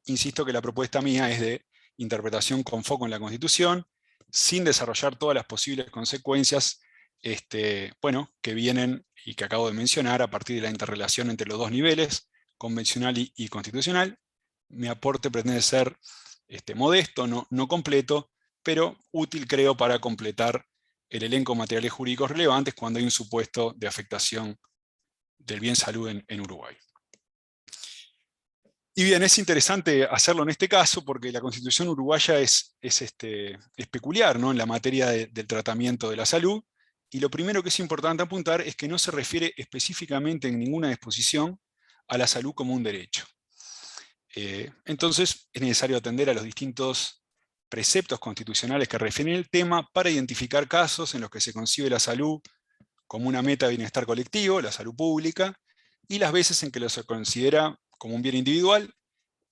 insisto que la propuesta mía es de interpretación con foco en la Constitución, sin desarrollar todas las posibles consecuencias que vienen y que acabo de mencionar a partir de la interrelación entre los 2 niveles, convencional y constitucional. Mi aporte pretende ser modesto, no completo, pero útil, creo, para completar el elenco de materiales jurídicos relevantes cuando hay un supuesto de afectación del bien salud en Uruguay. Y bien, es interesante hacerlo en este caso porque la Constitución uruguaya es peculiar, ¿no?, en la materia del tratamiento de la salud, y lo primero que es importante apuntar es que no se refiere específicamente en ninguna disposición a la salud como un derecho. Entonces es necesario atender a los distintos preceptos constitucionales que refieren el tema para identificar casos en los que se concibe la salud como una meta de bienestar colectivo, la salud pública, y las veces en que se considera como un bien individual,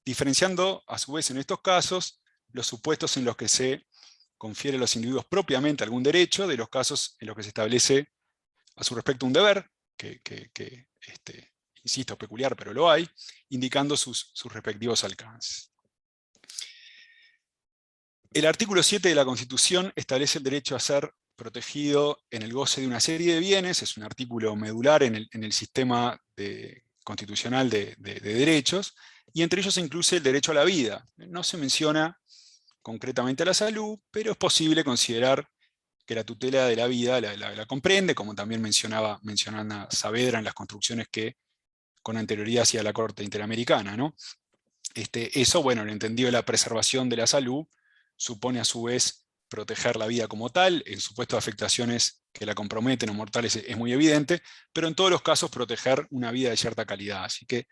diferenciando a su vez en estos casos los supuestos en los que se confiere a los individuos propiamente algún derecho, de los casos en los que se establece a su respecto un deber, insisto, peculiar, pero lo hay, indicando sus respectivos alcances. El artículo 7 de la Constitución establece el derecho a ser protegido en el goce de una serie de bienes, es un artículo medular en el sistema constitucional de derechos, y entre ellos se incluye el derecho a la vida. No se menciona concretamente a la salud, pero es posible considerar que la tutela de la vida la comprende, como también mencionaba Saavedra en las construcciones que con anterioridad hacía la Corte Interamericana, ¿no? Eso, bueno, el entendido de la preservación de la salud supone a su vez proteger la vida como tal. El supuesto de afectaciones que la comprometen o mortales es muy evidente, pero en todos los casos proteger una vida de cierta calidad. Así que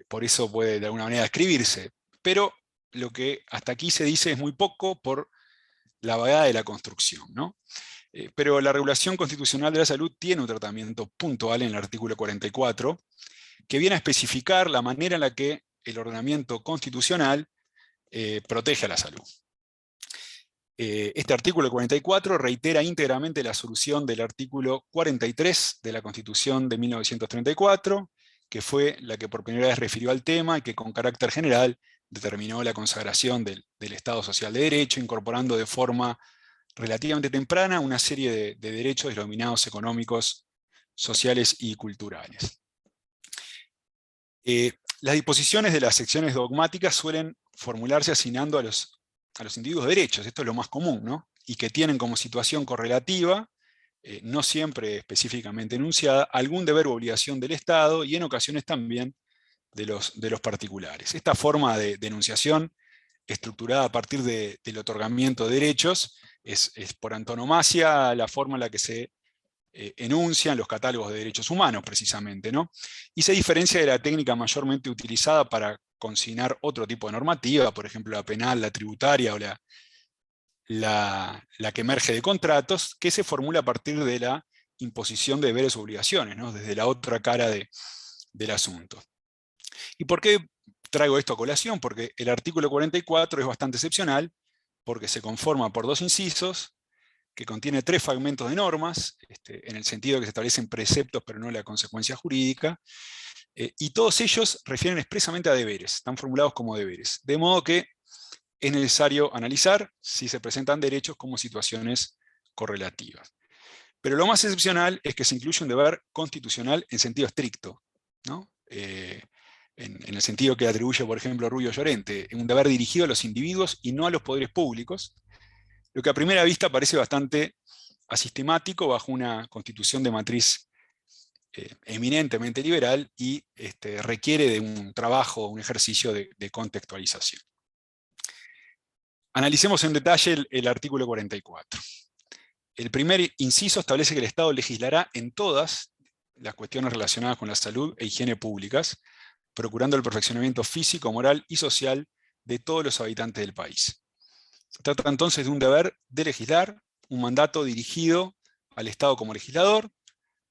por eso puede de alguna manera describirse. Pero lo que hasta aquí se dice es muy poco por la vaguedad de la construcción, ¿no? Pero la regulación constitucional de la salud tiene un tratamiento puntual en el artículo 44, que viene a especificar la manera en la que el ordenamiento constitucional protege a la salud. Este artículo 44 reitera íntegramente la solución del artículo 43 de la Constitución de 1934, que fue la que por primera vez refirió al tema y que con carácter general determinó la consagración del Estado Social de Derecho, incorporando de forma relativamente temprana una serie de derechos denominados económicos, sociales y culturales. Las disposiciones de las secciones dogmáticas suelen formularse asignando a los individuos derechos, esto es lo más común, ¿no? Y que tienen como situación correlativa, no siempre específicamente enunciada, algún deber u obligación del Estado y en ocasiones también de los particulares. Esta forma de enunciación, estructurada a partir del otorgamiento de derechos, es por antonomasia la forma en la que se enuncian los catálogos de derechos humanos, precisamente, ¿no? Y se diferencia de la técnica mayormente utilizada para consignar otro tipo de normativa, por ejemplo la penal, la tributaria o la que emerge de contratos, que se formula a partir de la imposición de deberes u obligaciones, ¿no? Desde la otra cara del asunto. ¿Y por qué traigo esto a colación? Porque el artículo 44 es bastante excepcional, porque se conforma por dos incisos, que contiene tres fragmentos de normas, en el sentido de que se establecen preceptos pero no la consecuencia jurídica, y todos ellos refieren expresamente a deberes, están formulados como deberes, de modo que es necesario analizar si se presentan derechos como situaciones correlativas. Pero lo más excepcional es que se incluye un deber constitucional en sentido estricto, ¿no? En el sentido que atribuye, por ejemplo, Rubio Llorente, un deber dirigido a los individuos y no a los poderes públicos, lo que a primera vista parece bastante asistemático bajo una constitución de matriz eminentemente liberal y requiere de un trabajo, un ejercicio de contextualización. Analicemos en detalle el artículo 44. El primer inciso establece que el Estado legislará en todas las cuestiones relacionadas con la salud e higiene públicas, procurando el perfeccionamiento físico, moral y social de todos los habitantes del país. Se trata entonces de un deber de legislar, un mandato dirigido al Estado como legislador,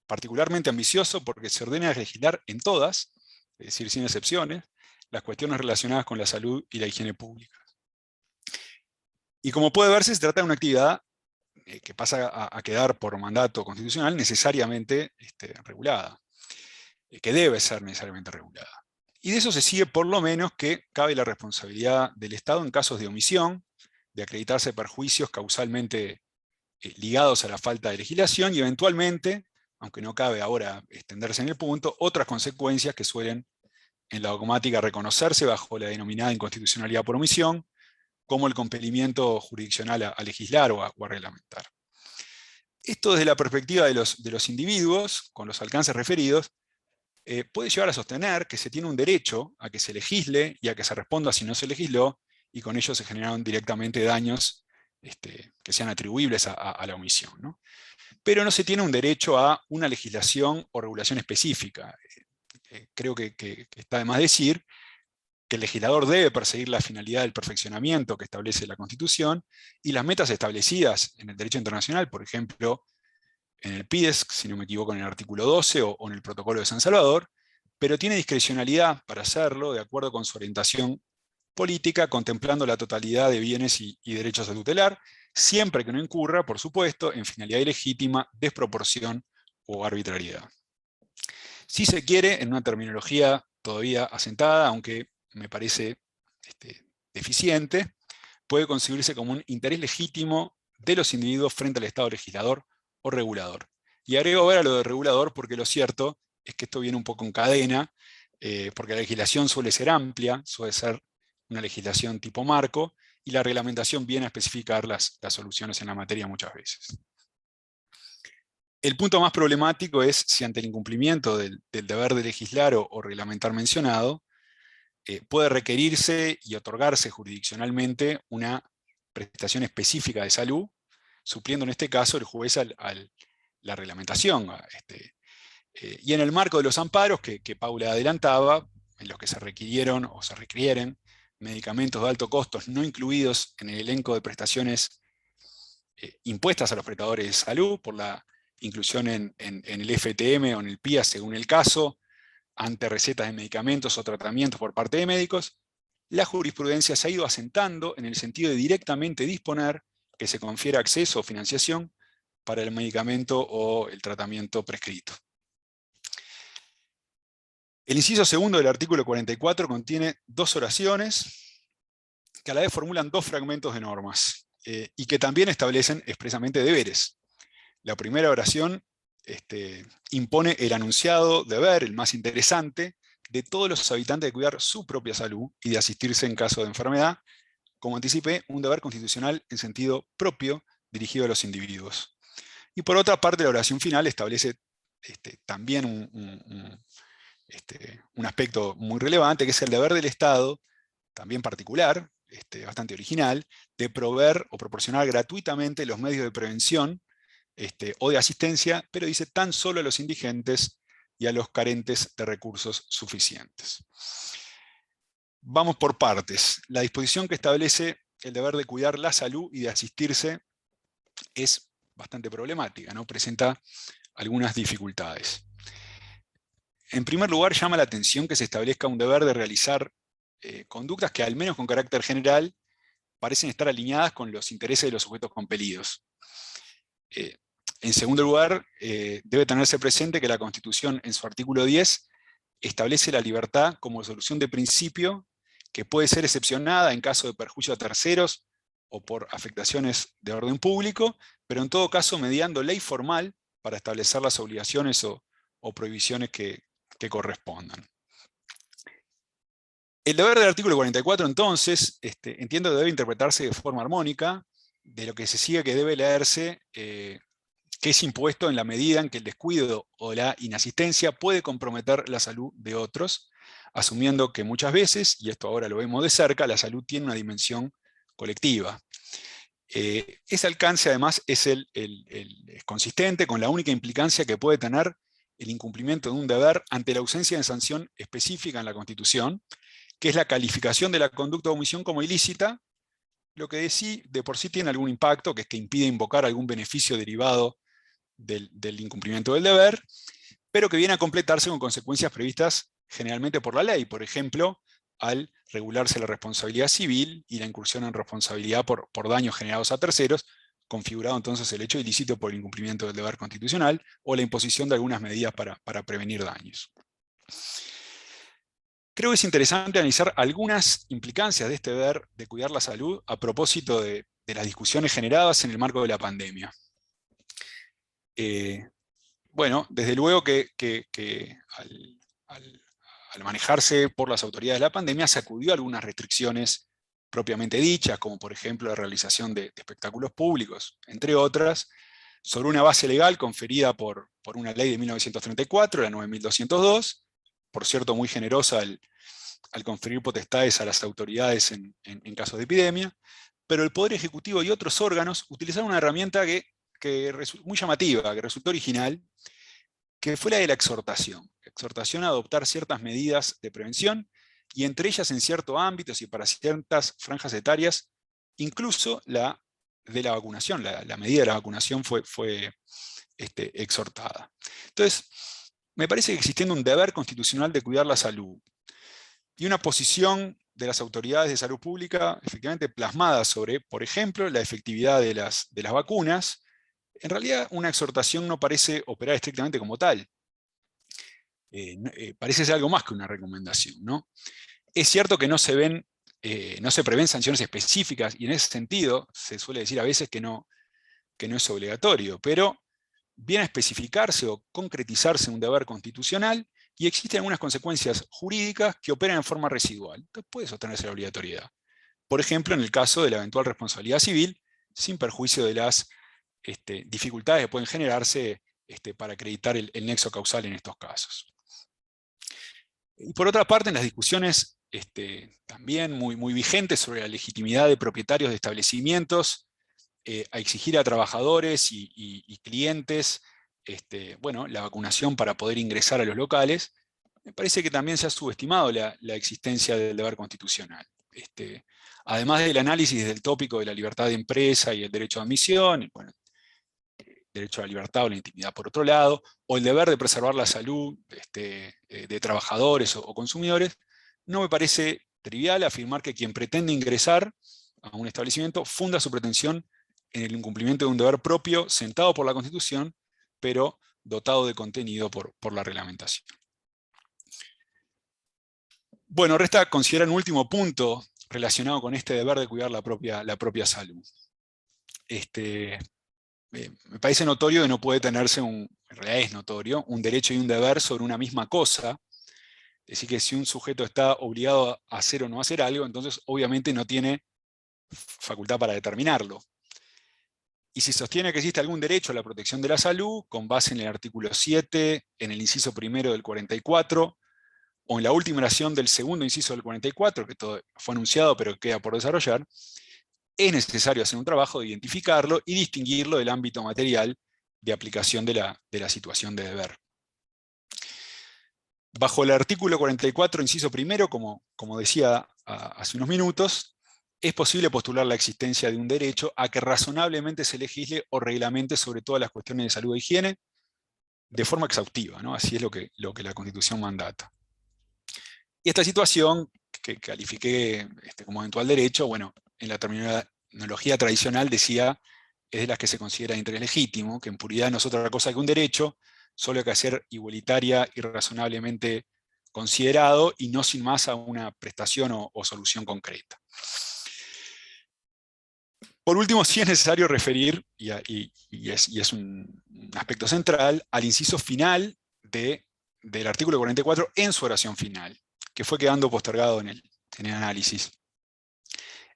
particularmente ambicioso porque se ordena legislar en todas, es decir, sin excepciones, las cuestiones relacionadas con la salud y la higiene pública. Y como puede verse, se trata de una actividad que pasa a quedar por mandato constitucional necesariamente regulada, que debe ser necesariamente regulada. Y de eso se sigue por lo menos que cabe la responsabilidad del Estado en casos de omisión, de acreditarse perjuicios causalmente ligados a la falta de legislación y eventualmente, aunque no cabe ahora extenderse en el punto, otras consecuencias que suelen en la dogmática reconocerse bajo la denominada inconstitucionalidad por omisión, como el compelimiento jurisdiccional a legislar o a reglamentar. Esto desde la perspectiva de los individuos, con los alcances referidos, puede llevar a sostener que se tiene un derecho a que se legisle y a que se responda si no se legisló, y con ello se generaron directamente daños que sean atribuibles a la omisión, ¿no? Pero no se tiene un derecho a una legislación o regulación específica. Creo que está de más decir que el legislador debe perseguir la finalidad del perfeccionamiento que establece la Constitución y las metas establecidas en el derecho internacional, por ejemplo, en el PIDES, si no me equivoco, en el artículo 12 o en el Protocolo de San Salvador, pero tiene discrecionalidad para hacerlo de acuerdo con su orientación política, contemplando la totalidad de bienes y derechos a tutelar, siempre que no incurra, por supuesto, en finalidad ilegítima, desproporción o arbitrariedad. Si se quiere, en una terminología todavía asentada, aunque me parece deficiente, puede concebirse como un interés legítimo de los individuos frente al Estado legislador o regulador. Y agrego ahora lo de regulador porque lo cierto es que esto viene un poco en cadena, porque la legislación suele ser amplia, suele ser una legislación tipo marco, y la reglamentación viene a especificar las soluciones en la materia muchas veces. El punto más problemático es si ante el incumplimiento del deber de legislar o reglamentar mencionado, puede requerirse y otorgarse jurisdiccionalmente una prestación específica de salud, supliendo en este caso el juez la reglamentación. Y en el marco de los amparos que Paula adelantaba, en los que se requirieron o se requieren medicamentos de alto costo no incluidos en el elenco de prestaciones impuestas a los prestadores de salud por la inclusión en el FTM o en el PIA según el caso, ante recetas de medicamentos o tratamientos por parte de médicos, la jurisprudencia se ha ido asentando en el sentido de directamente disponer que se confiera acceso o financiación para el medicamento o el tratamiento prescrito. El inciso segundo del artículo 44 contiene dos oraciones que a la vez formulan dos fragmentos de normas y que también establecen expresamente deberes. La primera oración impone el anunciado deber, el más interesante, de todos los habitantes de cuidar su propia salud y de asistirse en caso de enfermedad, como anticipé, un deber constitucional en sentido propio dirigido a los individuos. Y por otra parte, la oración final establece también un aspecto muy relevante, que es el deber del Estado, también particular, bastante original, de proveer o proporcionar gratuitamente los medios de prevención o de asistencia, pero dice tan solo a los indigentes y a los carentes de recursos suficientes. Vamos por partes. La disposición que establece el deber de cuidar la salud y de asistirse es bastante problemática, ¿no? Presenta algunas dificultades. En primer lugar, llama la atención que se establezca un deber de realizar conductas que, al menos con carácter general, parecen estar alineadas con los intereses de los sujetos compelidos. En segundo lugar, debe tenerse presente que la Constitución, en su artículo 10, establece la libertad como solución de principio que puede ser excepcionada en caso de perjuicio a terceros o por afectaciones de orden público, pero en todo caso mediando ley formal para establecer las obligaciones o prohibiciones que correspondan. El deber del artículo 44, entonces, entiendo que debe interpretarse de forma armónica, de lo que se sigue que debe leerse que es impuesto en la medida en que el descuido o la inasistencia puede comprometer la salud de otros, asumiendo que muchas veces, y esto ahora lo vemos de cerca, la salud tiene una dimensión colectiva. Ese alcance además es consistente con la única implicancia que puede tener el incumplimiento de un deber ante la ausencia de sanción específica en la Constitución, que es la calificación de la conducta de omisión como ilícita, lo que de por sí tiene algún impacto, que es que impide invocar algún beneficio derivado del incumplimiento del deber, pero que viene a completarse con consecuencias previstas generalmente por la ley, por ejemplo, al regularse la responsabilidad civil y la incursión en responsabilidad por daños generados a terceros, configurado entonces el hecho ilícito por el incumplimiento del deber constitucional o la imposición de algunas medidas para prevenir daños. Creo que es interesante analizar algunas implicancias de este deber de cuidar la salud a propósito de las discusiones generadas en el marco de la pandemia. Bueno, desde luego que al manejarse por las autoridades la pandemia se acudió a algunas restricciones propiamente dichas, como por ejemplo la realización de espectáculos públicos, entre otras, sobre una base legal conferida por una ley de 1934, la 9202, por cierto muy generosa al conferir potestades a las autoridades en casos de epidemia, pero el Poder Ejecutivo y otros órganos utilizaron una herramienta muy llamativa, que resultó original, que fue la de la exhortación a adoptar ciertas medidas de prevención, y entre ellas en ciertos ámbitos y para ciertas franjas etarias, incluso la de la vacunación, la medida de la vacunación fue exhortada. Entonces, me parece que existiendo un deber constitucional de cuidar la salud, y una posición de las autoridades de salud pública efectivamente plasmada sobre, por ejemplo, la efectividad de las vacunas, en realidad una exhortación no parece operar estrictamente como tal. Parece ser algo más que una recomendación, ¿no? Es cierto que no se ven no se prevén sanciones específicas, y en ese sentido se suele decir a veces que no es obligatorio, pero viene a especificarse o concretizarse un deber constitucional, y existen algunas consecuencias jurídicas que operan en forma residual. Entonces puede sostenerse la obligatoriedad. Por ejemplo, en el caso de la eventual responsabilidad civil, sin perjuicio de las dificultades que pueden generarse para acreditar el nexo causal en estos casos. Y por otra parte, en las discusiones también muy vigentes sobre la legitimidad de propietarios de establecimientos a exigir a trabajadores y clientes la vacunación para poder ingresar a los locales, me parece que también se ha subestimado la existencia del deber constitucional. Además del análisis del tópico de la libertad de empresa y el derecho a admisión, bueno, derecho a la libertad o la intimidad por otro lado, o el deber de preservar la salud de trabajadores o consumidores, no me parece trivial afirmar que quien pretende ingresar a un establecimiento funda su pretensión en el incumplimiento de un deber propio sentado por la Constitución, pero dotado de contenido por la reglamentación. Bueno, resta considerar un último punto relacionado con este deber de cuidar la propia salud. Me parece notorio que no puede tenerse, en realidad es notorio, un derecho y un deber sobre una misma cosa. Es decir, que si un sujeto está obligado a hacer o no hacer algo, entonces obviamente no tiene facultad para determinarlo. Y si sostiene que existe algún derecho a la protección de la salud, con base en el artículo 7, en el inciso primero del 44, o en la última oración del segundo inciso del 44, que todo fue anunciado pero queda por desarrollar, es necesario hacer un trabajo de identificarlo y distinguirlo del ámbito material de aplicación de la situación de deber. Bajo el artículo 44, inciso primero, como decía hace unos minutos, es posible postular la existencia de un derecho a que razonablemente se legisle o reglamente sobre todas las cuestiones de salud e higiene de forma exhaustiva, ¿no? Así es lo que la Constitución mandata. Y esta situación, que califiqué como eventual derecho, bueno, en la terminología tradicional decía, es de las que se considera de interés legítimo, que en puridad no es otra cosa que un derecho, solo hay que hacer igualitaria y razonablemente considerado, y no sin más a una prestación o solución concreta. Por último, sí es necesario referir, y es un aspecto central, al inciso final del artículo 44 en su oración final, que fue quedando postergado en el análisis.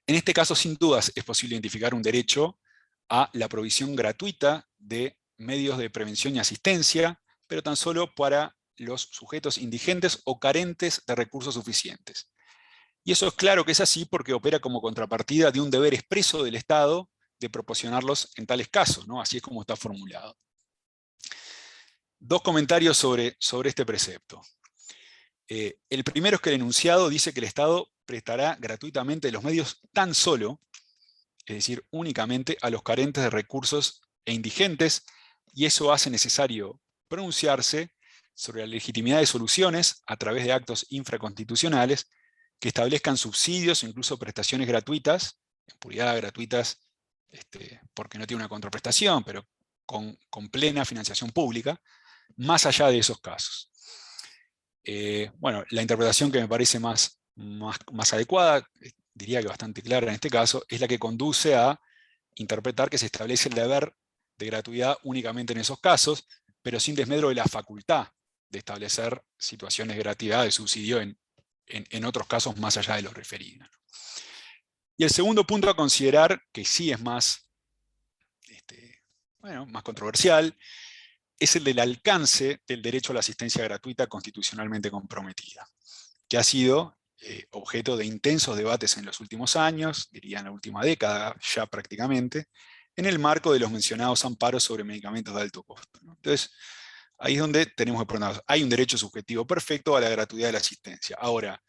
En este caso, sin dudas, es posible identificar un derecho a la provisión gratuita de medios de prevención y asistencia, pero tan solo para los sujetos indigentes o carentes de recursos suficientes. Y eso es claro que es así porque opera como contrapartida de un deber expreso del Estado de proporcionarlos en tales casos, ¿no? Así es como está formulado. Dos comentarios sobre este precepto. El primero es que el enunciado dice que el Estado prestará gratuitamente los medios tan solo, es decir, únicamente a los carentes de recursos e indigentes, y eso hace necesario pronunciarse sobre la legitimidad de soluciones a través de actos infraconstitucionales que establezcan subsidios o incluso prestaciones gratuitas, en puridad gratuitas porque no tiene una contraprestación, pero con plena financiación pública, más allá de esos casos. Bueno, la interpretación que me parece más adecuada, diría que bastante clara en este caso, es la que conduce a interpretar que se establece el deber de gratuidad únicamente en esos casos, pero sin desmedro de la facultad de establecer situaciones de gratuidad, de subsidio en otros casos más allá de los referidos. Y el segundo punto a considerar, que sí es más controversial, es el del alcance del derecho a la asistencia gratuita constitucionalmente comprometida, que ha sido objeto de intensos debates en los últimos años, diría en la última década ya prácticamente, en el marco de los mencionados amparos sobre medicamentos de alto costo, ¿no? Entonces, ahí es donde tenemos que preguntarnos, hay un derecho subjetivo perfecto a la gratuidad de la asistencia. Ahora,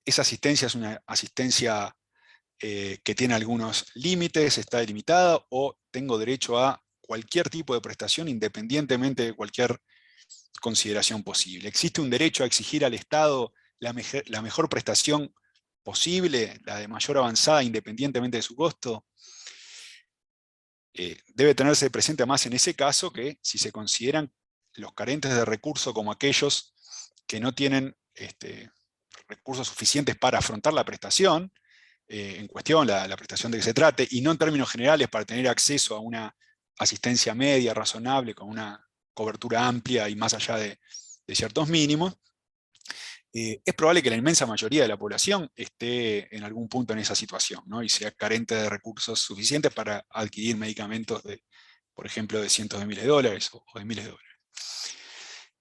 esa asistencia es una asistencia que tiene algunos límites, está delimitada, o tengo derecho a cualquier tipo de prestación independientemente de cualquier consideración posible. ¿Existe un derecho a exigir al Estado la mejor prestación posible, la de mayor avanzada independientemente de su costo? Debe tenerse presente más en ese caso que si se consideran los carentes de recursos como aquellos que no tienen recursos suficientes para afrontar la prestación en cuestión, la prestación de que se trate, y no en términos generales para tener acceso a una asistencia media, razonable, con una cobertura amplia y más allá de ciertos mínimos, es probable que la inmensa mayoría de la población esté en algún punto en esa situación, ¿no? Y sea carente de recursos suficientes para adquirir medicamentos, por ejemplo, de cientos de miles de dólares o de miles de dólares.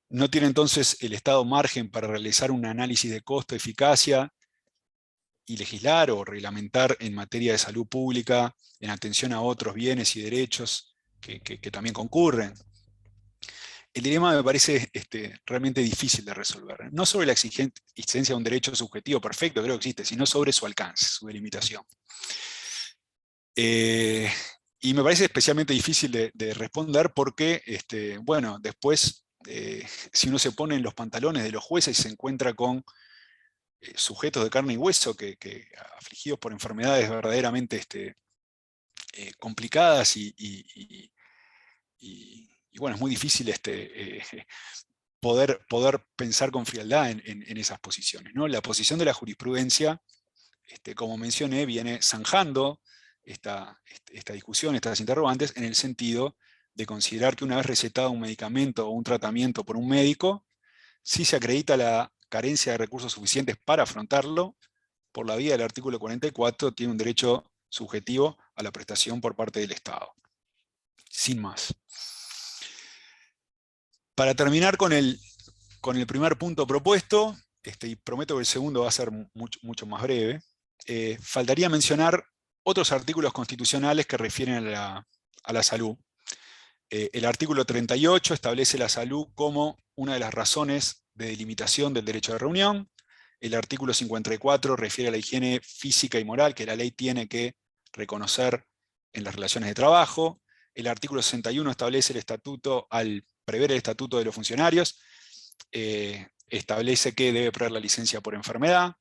No tiene entonces el Estado margen para realizar un análisis de costo-eficacia y legislar o reglamentar en materia de salud pública en atención a otros bienes y derechos que también concurren. El dilema me parece realmente difícil de resolver. No sobre la existencia de un derecho subjetivo perfecto, creo que existe, sino sobre su alcance, su delimitación. Y me parece especialmente difícil de responder porque, bueno, después, si uno se pone en los pantalones de los jueces y se encuentra con sujetos de carne y hueso que afligidos por enfermedades verdaderamente complicadas y bueno, es muy difícil poder pensar con frialdad en esas posiciones, ¿no? La posición de la jurisprudencia, como mencioné, viene zanjando esta discusión, estas interrogantes, en el sentido de considerar que una vez recetado un medicamento o un tratamiento por un médico, si se acredita la carencia de recursos suficientes para afrontarlo, por la vía del artículo 44 tiene un derecho subjetivo a la prestación por parte del Estado. Sin más. Para terminar con el primer punto propuesto, y prometo que el segundo va a ser mucho más breve, faltaría mencionar otros artículos constitucionales que refieren a la salud. El artículo 38 establece la salud como una de las razones de delimitación del derecho de reunión. El artículo 54 refiere a la higiene física y moral que la ley tiene que reconocer en las relaciones de trabajo. El artículo 61 establece el estatuto, al prever el estatuto de los funcionarios, establece que debe prever la licencia por enfermedad.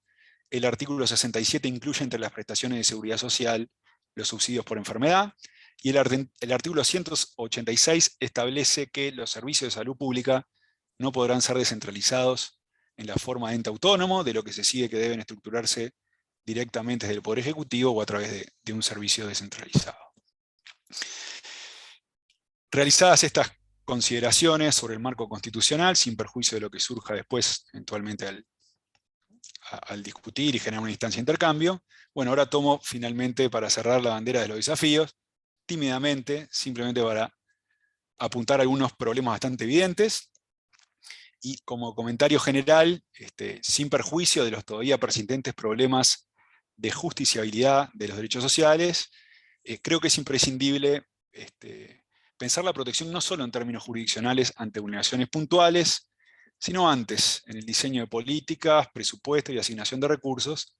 El artículo 67 incluye entre las prestaciones de seguridad social los subsidios por enfermedad. Y el artículo 186 establece que los servicios de salud pública no podrán ser descentralizados en la forma de ente autónomo, de lo que se sigue que deben estructurarse directamente desde el Poder Ejecutivo o a través de un servicio descentralizado. Realizadas estas consideraciones sobre el marco constitucional, sin perjuicio de lo que surja después, eventualmente al discutir y generar una instancia de intercambio, bueno, ahora tomo finalmente para cerrar la bandera de los desafíos, tímidamente, simplemente para apuntar algunos problemas bastante evidentes, y como comentario general, sin perjuicio de los todavía persistentes problemas de justiciabilidad de los derechos sociales, creo que es imprescindible pensar la protección no solo en términos jurisdiccionales ante vulneraciones puntuales, sino antes, en el diseño de políticas, presupuesto y asignación de recursos,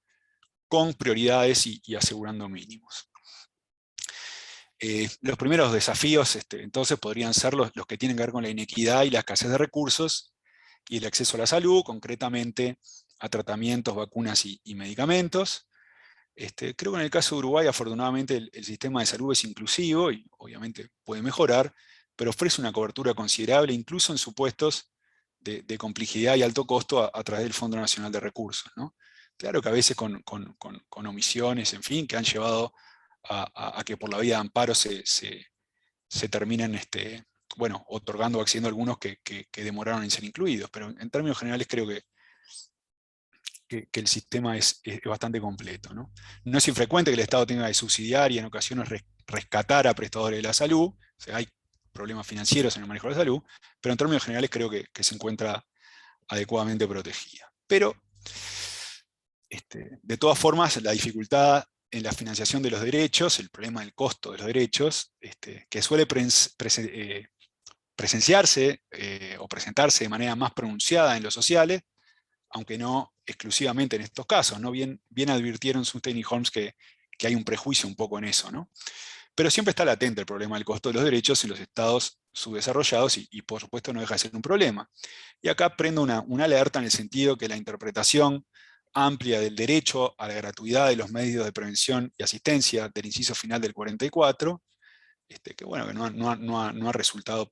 con prioridades y asegurando mínimos. Los primeros desafíos entonces podrían ser los que tienen que ver con la inequidad y la escasez de recursos y el acceso a la salud, concretamente a tratamientos, vacunas y medicamentos. Creo que en el caso de Uruguay, afortunadamente, el sistema de salud es inclusivo y obviamente puede mejorar, pero ofrece una cobertura considerable, incluso en supuestos de complejidad y alto costo a través del Fondo Nacional de Recursos, ¿no? Claro que a veces con omisiones, en fin, que han llevado a que por la vía de amparo se terminan bueno, otorgando o accediendo a algunos que demoraron en ser incluidos, pero en términos generales creo que el sistema es bastante completo, ¿no? No es infrecuente que el Estado tenga que subsidiar y en ocasiones rescatar a prestadores de la salud, o sea, hay problemas financieros en el manejo de la salud, pero en términos generales creo que se encuentra adecuadamente protegida. Pero, de todas formas, la dificultad en la financiación de los derechos, el problema del costo de los derechos, que suele presenciarse o presentarse de manera más pronunciada en los sociales, aunque no exclusivamente en estos casos, ¿no? Bien advirtieron Sunstein y Holmes que hay un prejuicio un poco en eso, ¿no? Pero siempre está latente el problema del costo de los derechos en los estados subdesarrollados y por supuesto no deja de ser un problema. Y acá prendo una alerta en el sentido que la interpretación amplia del derecho a la gratuidad de los medios de prevención y asistencia del inciso final del 44, que bueno, que no ha resultado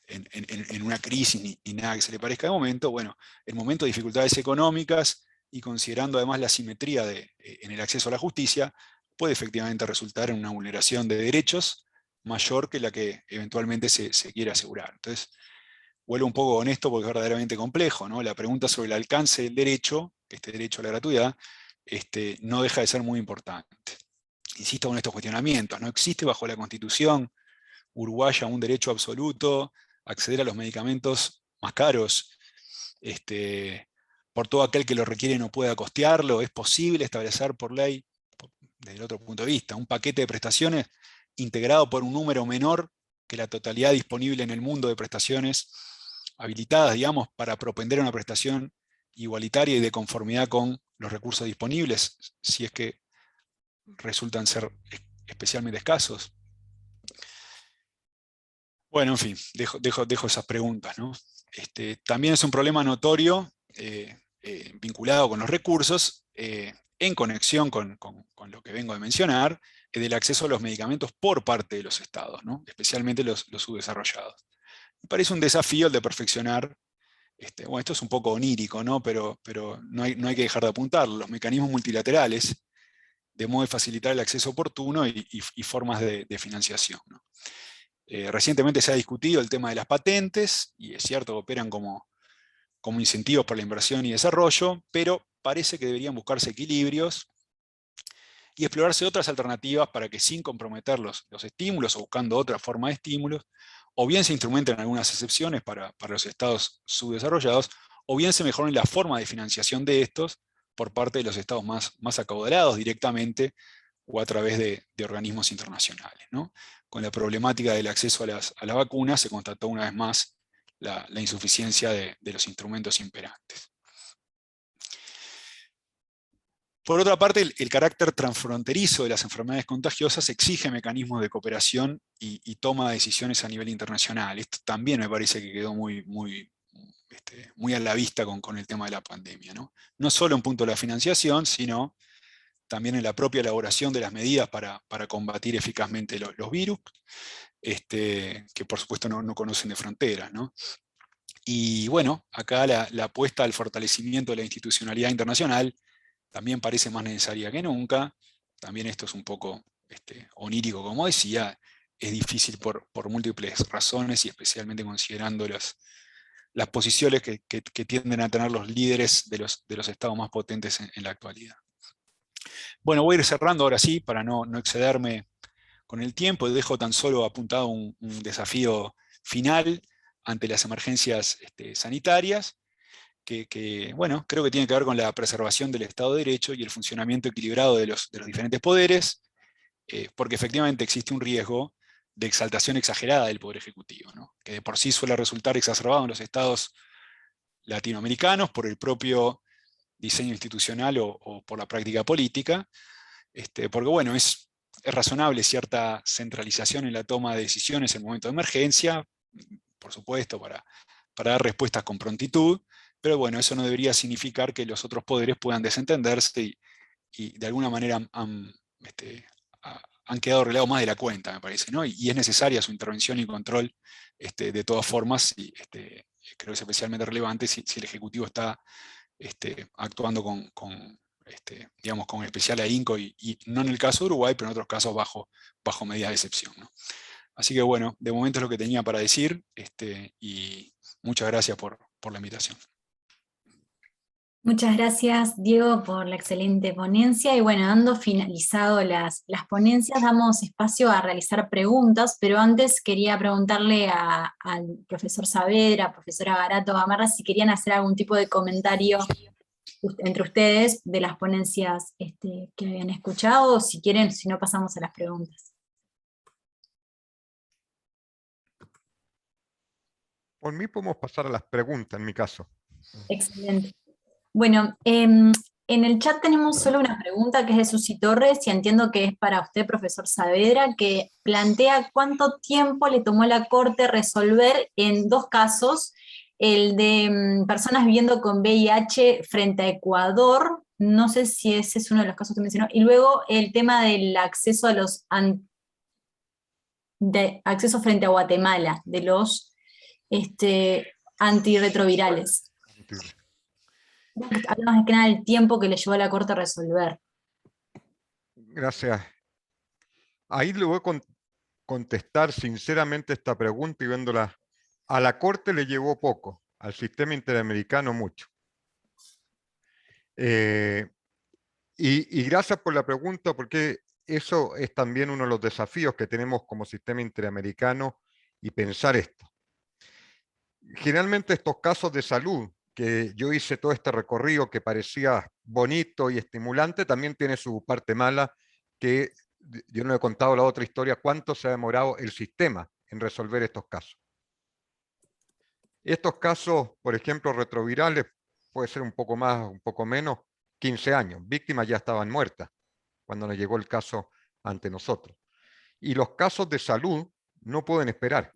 en una crisis ni nada que se le parezca de momento. Bueno, en momentos de dificultades económicas y considerando además la asimetría en el acceso a la justicia, puede efectivamente resultar en una vulneración de derechos mayor que la que eventualmente se quiere asegurar. Entonces, vuelvo un poco con esto porque es verdaderamente complejo, ¿no? La pregunta sobre el alcance del derecho, este derecho a la gratuidad, no deja de ser muy importante. Insisto con estos cuestionamientos, no existe bajo la Constitución uruguaya un derecho absoluto a acceder a los medicamentos más caros, por todo aquel que lo requiere no pueda costearlo. Es posible establecer por ley, desde el otro punto de vista, un paquete de prestaciones integrado por un número menor que la totalidad disponible en el mundo de prestaciones habilitadas, digamos, para propender a una prestación igualitaria y de conformidad con los recursos disponibles, si es que resultan ser especialmente escasos. Bueno, en fin, dejo esas preguntas, ¿no? También es un problema notorio vinculado con los recursos, en conexión con lo que vengo de mencionar, del acceso a los medicamentos por parte de los estados, ¿no? Especialmente los subdesarrollados. Me parece un desafío el de perfeccionar, bueno, esto es un poco onírico, ¿no? Pero no hay que dejar de apuntarlo, los mecanismos multilaterales, de modo de facilitar el acceso oportuno y formas de financiación, ¿no? Recientemente se ha discutido el tema de las patentes, y es cierto que operan como incentivos para la inversión y desarrollo, pero parece que deberían buscarse equilibrios y explorarse otras alternativas para que, sin comprometer los estímulos o buscando otra forma de estímulos, o bien se instrumenten algunas excepciones para los estados subdesarrollados, o bien se mejoren la forma de financiación de estos por parte de los estados más acaudalados directamente o a través de organismos internacionales, ¿no? Con la problemática del acceso a la vacuna se constató una vez más la insuficiencia de los instrumentos imperantes. Por otra parte, el carácter transfronterizo de las enfermedades contagiosas exige mecanismos de cooperación y toma de decisiones a nivel internacional. Esto también me parece que quedó muy a la vista con el tema de la pandemia, ¿no? No solo en punto de la financiación, sino también en la propia elaboración de las medidas para combatir eficazmente los virus, que por supuesto no conocen de fronteras, ¿no? Y bueno, acá la apuesta al fortalecimiento de la institucionalidad internacional también parece más necesaria que nunca. También esto es un poco onírico, como decía, es difícil por múltiples razones y especialmente considerando las posiciones que tienden a tener los líderes de los estados más potentes en la actualidad. Bueno, voy a ir cerrando ahora sí, para no excederme con el tiempo. Dejo tan solo apuntado un desafío final ante las emergencias sanitarias, que bueno, creo que tiene que ver con la preservación del Estado de Derecho y el funcionamiento equilibrado de los diferentes poderes, porque efectivamente existe un riesgo de exaltación exagerada del Poder Ejecutivo, ¿no? Que de por sí suele resultar exacerbado en los estados latinoamericanos por el propio diseño institucional o por la práctica política, porque bueno, es razonable cierta centralización en la toma de decisiones en momento de emergencia, por supuesto, para dar respuestas con prontitud, pero bueno, eso no debería significar que los otros poderes puedan desentenderse y de alguna manera han quedado relegados más de la cuenta, me parece, ¿no? Y es necesaria su intervención y control de todas formas, y creo que es especialmente relevante si el Ejecutivo está actuando digamos, con especial ahínco, y no en el caso de Uruguay, pero en otros casos bajo medidas de excepción, ¿no? Así que bueno, de momento es lo que tenía para decir, y muchas gracias por la invitación. Muchas gracias, Diego, por la excelente ponencia. Y bueno, dando finalizado las ponencias, damos espacio a realizar preguntas, pero antes quería preguntarle al profesor Saavedra, profesora Garato Gamarra, si querían hacer algún tipo de comentario entre ustedes de las ponencias que habían escuchado, o si quieren, si no, pasamos a las preguntas. Por mí podemos pasar a las preguntas, en mi caso. Excelente. Bueno, en el chat tenemos solo una pregunta que es de Susi Torres, y entiendo que es para usted, profesor Saavedra, que plantea cuánto tiempo le tomó la Corte resolver en dos casos, el de personas viviendo con VIH frente a Ecuador, no sé si ese es uno de los casos que mencionó, y luego el tema del acceso a los de acceso frente a Guatemala, de los antirretrovirales. Hablamos más que nada del tiempo que le llevó a la Corte a resolver. Gracias. Ahí le voy a contestar sinceramente esta pregunta y viéndola. A la Corte le llevó poco, al sistema interamericano mucho. Y gracias por la pregunta, porque eso es también uno de los desafíos que tenemos como sistema interamericano y pensar esto. Generalmente estos casos de salud, que yo hice todo este recorrido que parecía bonito y estimulante, también tiene su parte mala, que yo no he contado la otra historia, cuánto se ha demorado el sistema en resolver estos casos. Estos casos, por ejemplo, retrovirales, puede ser un poco más, un poco menos, 15 años. Víctimas ya estaban muertas cuando nos llegó el caso ante nosotros. Y los casos de salud no pueden esperar.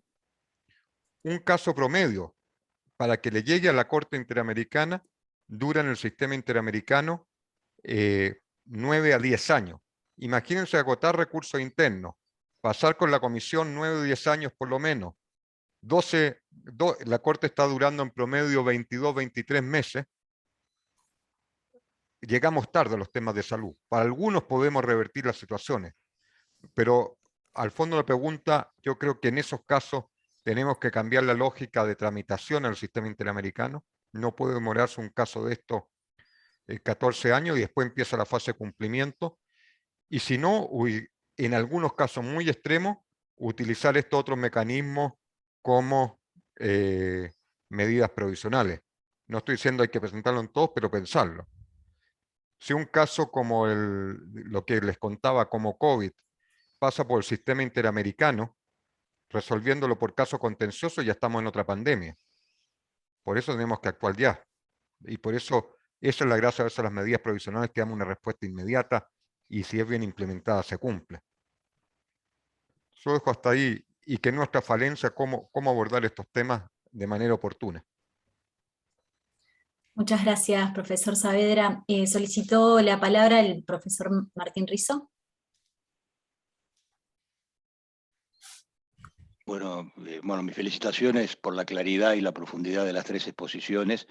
Un caso promedio para que le llegue a la Corte Interamericana dura en el sistema interamericano 9 a 10 años. Imagínense agotar recursos internos, pasar con la comisión 9 o 10 años por lo menos. La Corte está durando en promedio 22, 23 meses. Llegamos tarde a los temas de salud. Para algunos podemos revertir las situaciones, pero al fondo de la pregunta, yo creo que en esos casos tenemos que cambiar la lógica de tramitación al sistema interamericano. No puede demorarse un caso de esto 14 años y después empieza la fase de cumplimiento. Y si no, en algunos casos muy extremos, utilizar estos otros mecanismos como medidas provisionales. No estoy diciendo hay que presentarlo en todos, pero pensarlo. Si un caso como lo que les contaba como COVID pasa por el sistema interamericano, resolviéndolo por caso contencioso, ya estamos en otra pandemia. Por eso tenemos que actuar ya. Y por eso, esa es la gracia de las medidas provisionales, que damos una respuesta inmediata y si es bien implementada se cumple. Yo dejo hasta ahí y que nuestra falencia, cómo abordar estos temas de manera oportuna. Muchas gracias, profesor Saavedra. Solicitó la palabra el profesor Martín Rizo. Bueno, mis felicitaciones por la claridad y la profundidad de las tres exposiciones.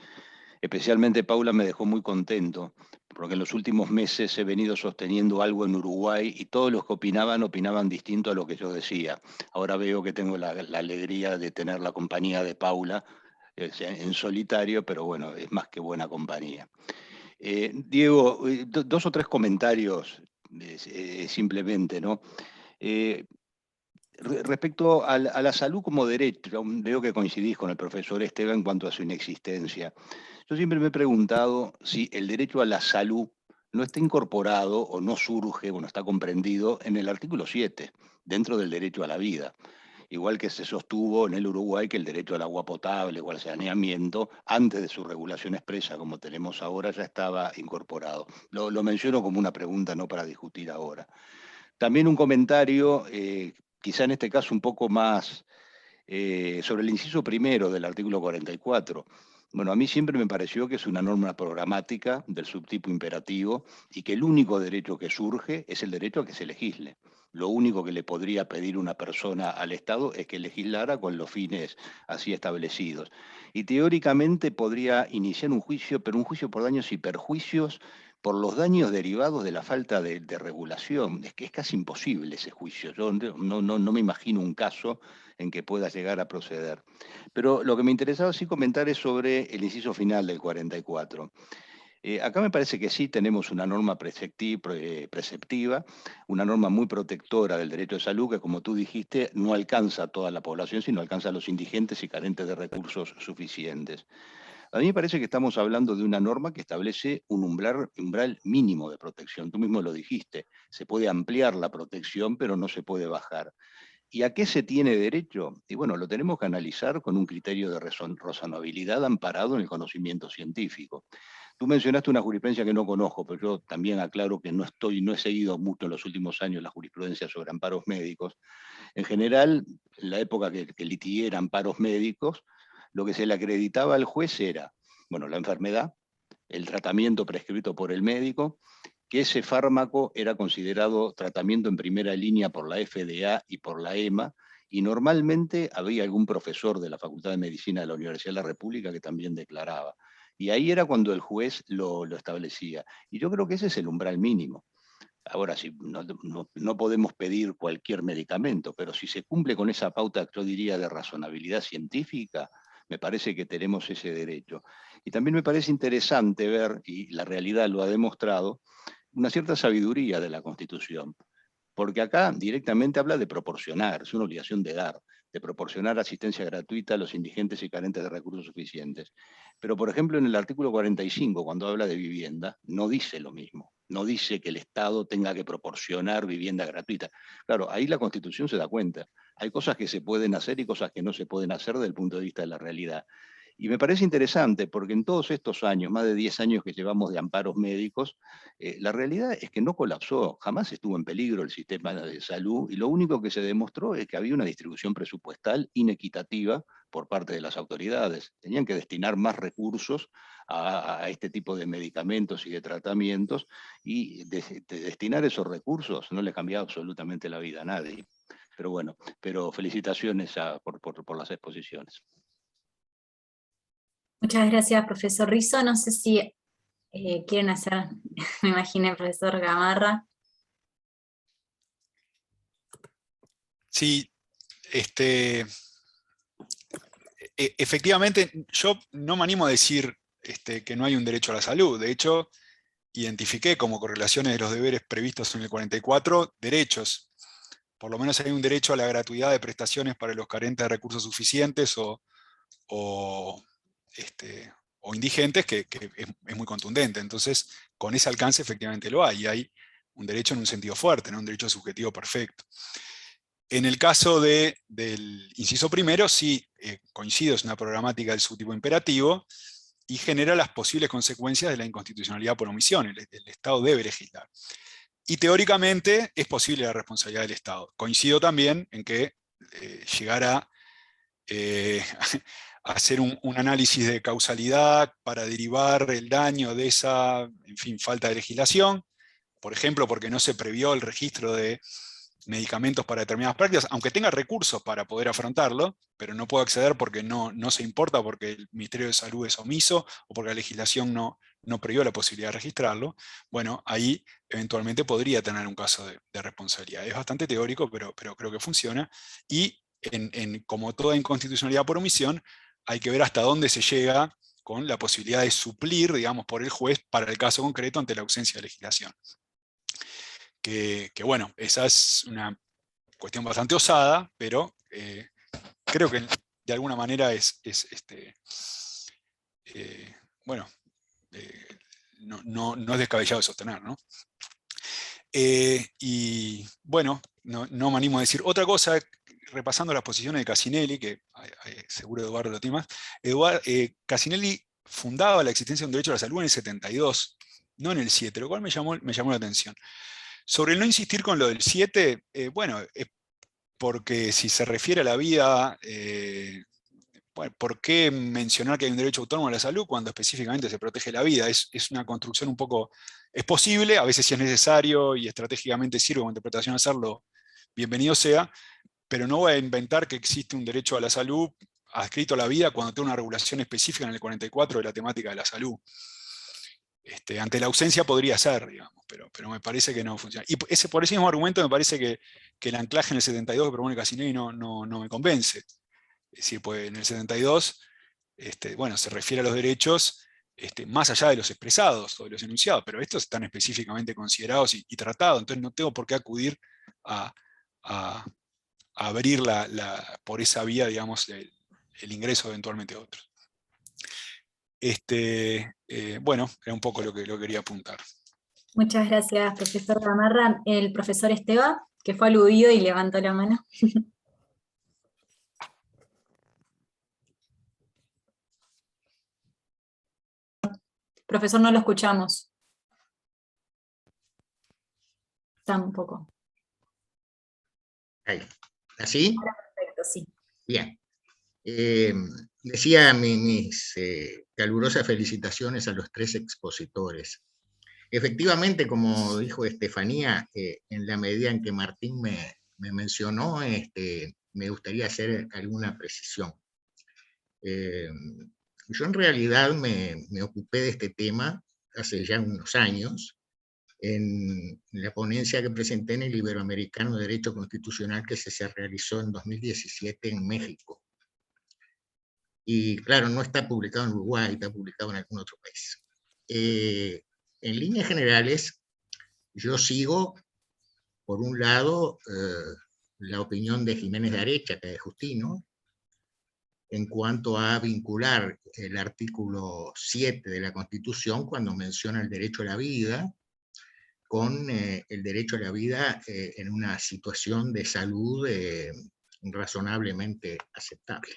Especialmente Paula me dejó muy contento, porque en los últimos meses he venido sosteniendo algo en Uruguay y todos los que opinaban distinto a lo que yo decía. Ahora veo que tengo la alegría de tener la compañía de Paula en solitario, pero bueno, es más que buena compañía. Diego, dos o tres comentarios simplemente, ¿no? Respecto a la salud como derecho, veo que coincidís con el profesor Esteban en cuanto a su inexistencia. Yo siempre me he preguntado si el derecho a la salud no está incorporado o no surge o no está comprendido en el artículo 7, dentro del derecho a la vida. Igual que se sostuvo en el Uruguay que el derecho al agua potable o al saneamiento, antes de su regulación expresa, como tenemos ahora, ya estaba incorporado. Lo menciono como una pregunta, no para discutir ahora. También un comentario, quizá en este caso un poco más sobre el inciso primero del artículo 44. Bueno, a mí siempre me pareció que es una norma programática del subtipo imperativo y que el único derecho que surge es el derecho a que se legisle. Lo único que le podría pedir una persona al Estado es que legislara con los fines así establecidos. Y teóricamente podría iniciar un juicio, pero un juicio por daños y perjuicios por los daños derivados de la falta de regulación. Es que es casi imposible ese juicio. Yo no me imagino un caso en que pueda llegar a proceder. Pero lo que me interesaba sí comentar es sobre el inciso final del 44. Acá me parece que sí tenemos una norma preceptiva, una norma muy protectora del derecho de salud que, como tú dijiste, no alcanza a toda la población, sino alcanza a los indigentes y carentes de recursos suficientes. A mí me parece que estamos hablando de una norma que establece un umbral mínimo de protección. Tú mismo lo dijiste, se puede ampliar la protección, pero no se puede bajar. ¿Y a qué se tiene derecho? Y bueno, lo tenemos que analizar con un criterio de razonabilidad amparado en el conocimiento científico. Tú mencionaste una jurisprudencia que no conozco, pero yo también aclaro que no he seguido mucho en los últimos años la jurisprudencia sobre amparos médicos. En general, en la época que litigué amparos médicos, lo que se le acreditaba al juez era, bueno, la enfermedad, el tratamiento prescrito por el médico que ese fármaco era considerado tratamiento en primera línea por la FDA y por la EMA, y normalmente había algún profesor de la Facultad de Medicina de la Universidad de la República que también declaraba. Y ahí era cuando el juez lo establecía. Y yo creo que ese es el umbral mínimo. Ahora, si no podemos pedir cualquier medicamento, pero si se cumple con esa pauta, yo diría, de razonabilidad científica, me parece que tenemos ese derecho. Y también me parece interesante ver, y la realidad lo ha demostrado, una cierta sabiduría de la Constitución. Porque acá directamente habla de proporcionar, es una obligación de dar, de proporcionar asistencia gratuita a los indigentes y carentes de recursos suficientes. Pero, por ejemplo, en el artículo 45, cuando habla de vivienda, no dice lo mismo. No dice que el Estado tenga que proporcionar vivienda gratuita. Claro, ahí la Constitución se da cuenta. Hay cosas que se pueden hacer y cosas que no se pueden hacer desde el punto de vista de la realidad. Y me parece interesante porque en todos estos años, más de 10 años que llevamos de amparos médicos, la realidad es que no colapsó, jamás estuvo en peligro el sistema de salud, y lo único que se demostró es que había una distribución presupuestal inequitativa por parte de las autoridades. Tenían que destinar más recursos a este tipo de medicamentos y de tratamientos, y de destinar esos recursos no le cambiaba absolutamente la vida a nadie. Pero bueno, felicitaciones por las exposiciones. Muchas gracias, profesor Rizo. No sé si quieren hacer, me imagino, el profesor Gamarra. Sí, efectivamente, yo no me animo a decir que no hay un derecho a la salud. De hecho, identifiqué como correlaciones de los deberes previstos en el 44 derechos. Por lo menos hay un derecho a la gratuidad de prestaciones para los carentes de recursos suficientes o indigentes, que es muy contundente. Entonces, con ese alcance efectivamente lo hay. Y hay un derecho en un sentido fuerte, ¿no? Un derecho subjetivo perfecto. En el caso del inciso primero, sí, coincido, es una programática del subtipo imperativo y genera las posibles consecuencias de la inconstitucionalidad por omisión. El Estado debe legislar. Y teóricamente es posible la responsabilidad del Estado. Coincido también en que llegar a hacer un análisis de causalidad para derivar el daño de esa, en fin, falta de legislación, por ejemplo, porque no se previó el registro de medicamentos para determinadas prácticas, aunque tenga recursos para poder afrontarlo, pero no puedo acceder porque no se importa, porque el Ministerio de Salud es omiso, o porque la legislación no previó la posibilidad de registrarlo. Bueno, ahí eventualmente podría tener un caso de responsabilidad. Es bastante teórico, pero creo que funciona. Y como toda inconstitucionalidad por omisión, hay que ver hasta dónde se llega con la posibilidad de suplir, digamos, por el juez para el caso concreto ante la ausencia de legislación. Que bueno, esa es una cuestión bastante osada, pero creo que de alguna manera bueno, no es descabellado de sostener, ¿no? Y bueno, no me animo a decir otra cosa, repasando las posiciones de Cassinelli, que seguro Eduardo lo tiene más. Cassinelli fundaba la existencia de un derecho a la salud en el 72, no en el 7, lo cual me llamó la atención. Sobre el no insistir con lo del 7, bueno, porque si se refiere a la vida, bueno, ¿por qué mencionar que hay un derecho autónomo a la salud cuando específicamente se protege la vida? Es una construcción un poco, es posible, a veces si es necesario y estratégicamente sirve como interpretación hacerlo, bienvenido sea, pero no voy a inventar que existe un derecho a la salud adscrito a la vida cuando tengo una regulación específica en el 44 de la temática de la salud. Ante la ausencia podría ser, digamos, pero me parece que no funciona. Y por ese mismo argumento me parece que el anclaje en el 72 que propone Cassinelli no me convence. Es decir, pues en el 72, bueno, se refiere a los derechos más allá de los expresados o de los enunciados, pero estos están específicamente considerados y tratados, entonces no tengo por qué acudir a abrir por esa vía, digamos, el ingreso eventualmente a otros. Bueno, era un poco lo que quería apuntar. Muchas gracias, profesor Gamarra. El profesor Esteba, que fue aludido y levantó la mano. Profesor, no lo escuchamos. Tampoco. Ahí. ¿Así? Ahora perfecto, sí. Bien. Decía mis calurosas felicitaciones a los tres expositores. efectivamente, como dijo Estefanía, en la medida en que Martín me mencionó, me gustaría hacer alguna precisión. Yo en realidad me ocupé de este tema hace ya unos años, en la ponencia que presenté en el Iberoamericano de Derecho Constitucional que se realizó en 2017 en México. Y claro, no está publicado en Uruguay, está publicado en algún otro país. En líneas generales, yo sigo, por un lado, la opinión de Jiménez de Arechaga, de Justino, en cuanto a vincular el artículo 7 de la Constitución cuando menciona el derecho a la vida, con el derecho a la vida en una situación de salud razonablemente aceptable.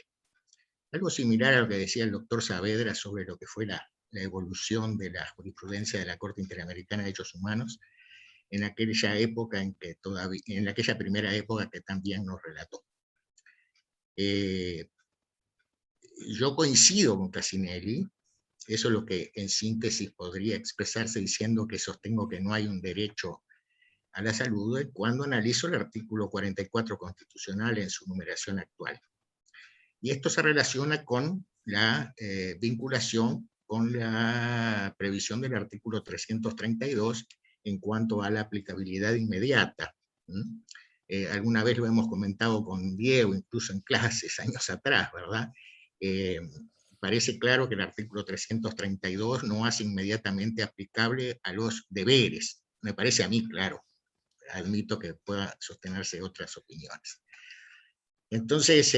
Algo similar a lo que decía el doctor Saavedra sobre lo que fue la evolución de la jurisprudencia de la Corte Interamericana de Derechos Humanos en aquella época en aquella primera época que también nos relató. Yo coincido con Cassinelli. Eso es lo que en síntesis podría expresarse diciendo que sostengo que no hay un derecho a la salud cuando analizo el artículo 44 constitucional en su numeración actual. Y esto se relaciona con la vinculación con la previsión del artículo 332 en cuanto a la aplicabilidad inmediata. Alguna vez lo hemos comentado con Diego, incluso en clases años atrás, ¿verdad? Parece claro que el artículo 332 no hace inmediatamente aplicable a los deberes. Me parece a mí claro. Admito que pueda sostenerse otras opiniones. Entonces,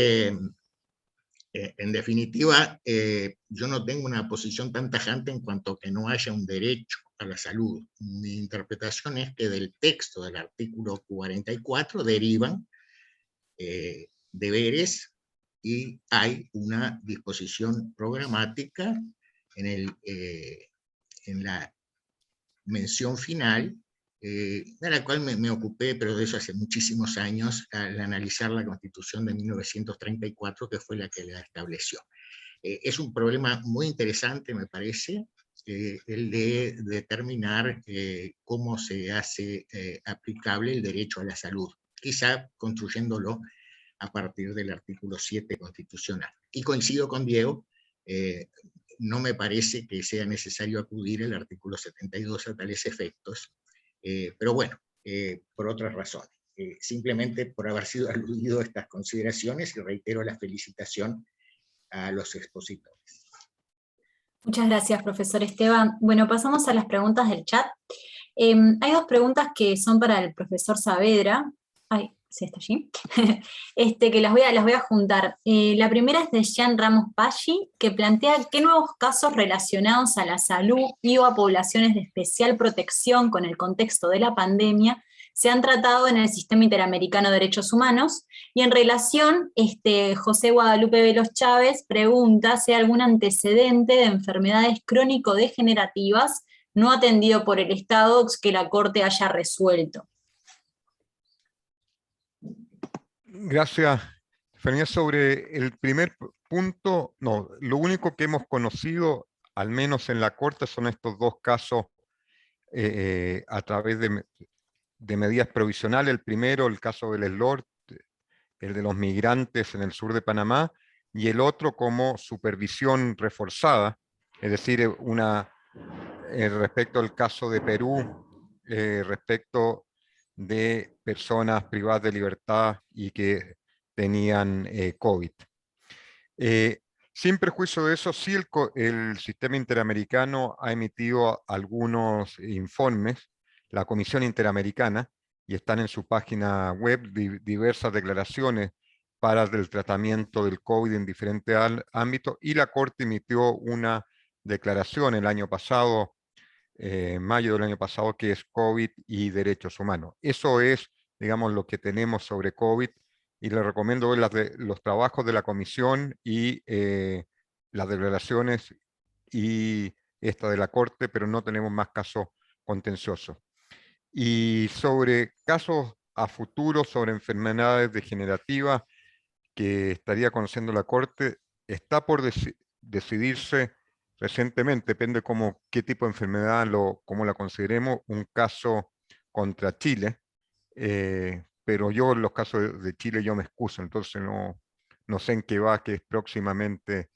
en definitiva, yo no tengo una posición tan tajante en cuanto a que no haya un derecho a la salud. Mi interpretación es que del texto del artículo 44 derivan deberes y hay una disposición programática en la mención final, de la cual me ocupé, pero de eso hace muchísimos años, al analizar la Constitución de 1934, que fue la que la estableció. Es un problema muy interesante, me parece, el de determinar cómo se hace aplicable el derecho a la salud, quizá construyéndolo a partir del artículo 7 constitucional. Y coincido con Diego, no me parece que sea necesario acudir al artículo 72 a tales efectos, pero bueno, por otras razones. Simplemente por haber sido aludido a estas consideraciones y reitero la felicitación a los expositores. Muchas gracias, profesor Esteban. Bueno, pasamos a las preguntas del chat. Hay dos preguntas que son para el profesor Saavedra. Ay, sí, está allí. Que las voy a juntar. La primera es de Jean Ramos Paggi, que plantea qué nuevos casos relacionados a la salud y o a poblaciones de especial protección con el contexto de la pandemia se han tratado en el Sistema Interamericano de Derechos Humanos, y en relación, José Guadalupe Veloz Chávez pregunta si hay algún antecedente de enfermedades crónico-degenerativas no atendido por el Estado que la Corte haya resuelto. Gracias, Fernanda. Sobre el primer punto, no, lo único que hemos conocido, al menos en la Corte, son estos dos casos a través de medidas provisionales. El primero, el caso del SLORD, el de los migrantes en el sur de Panamá, y el otro como supervisión reforzada, es decir, respecto al caso de Perú, respecto de personas privadas de libertad y que tenían COVID. Sin perjuicio de eso, sí el Sistema Interamericano ha emitido algunos informes, la Comisión Interamericana, y están en su página web diversas declaraciones para el tratamiento del COVID en diferentes ámbitos, y la Corte emitió una declaración el año pasado, mayo del año pasado, que es COVID y derechos humanos. Eso es, digamos, lo que tenemos sobre COVID, y les recomiendo ver los trabajos de la comisión y las declaraciones y esta de la Corte, pero no tenemos más casos contenciosos. Y sobre casos a futuro, sobre enfermedades degenerativas que estaría conociendo la Corte, está por decidirse recientemente, depende qué tipo de enfermedad, cómo la consideremos, un caso contra Chile, pero yo en los casos de Chile yo me excuso, entonces no sé en qué va, que próximamente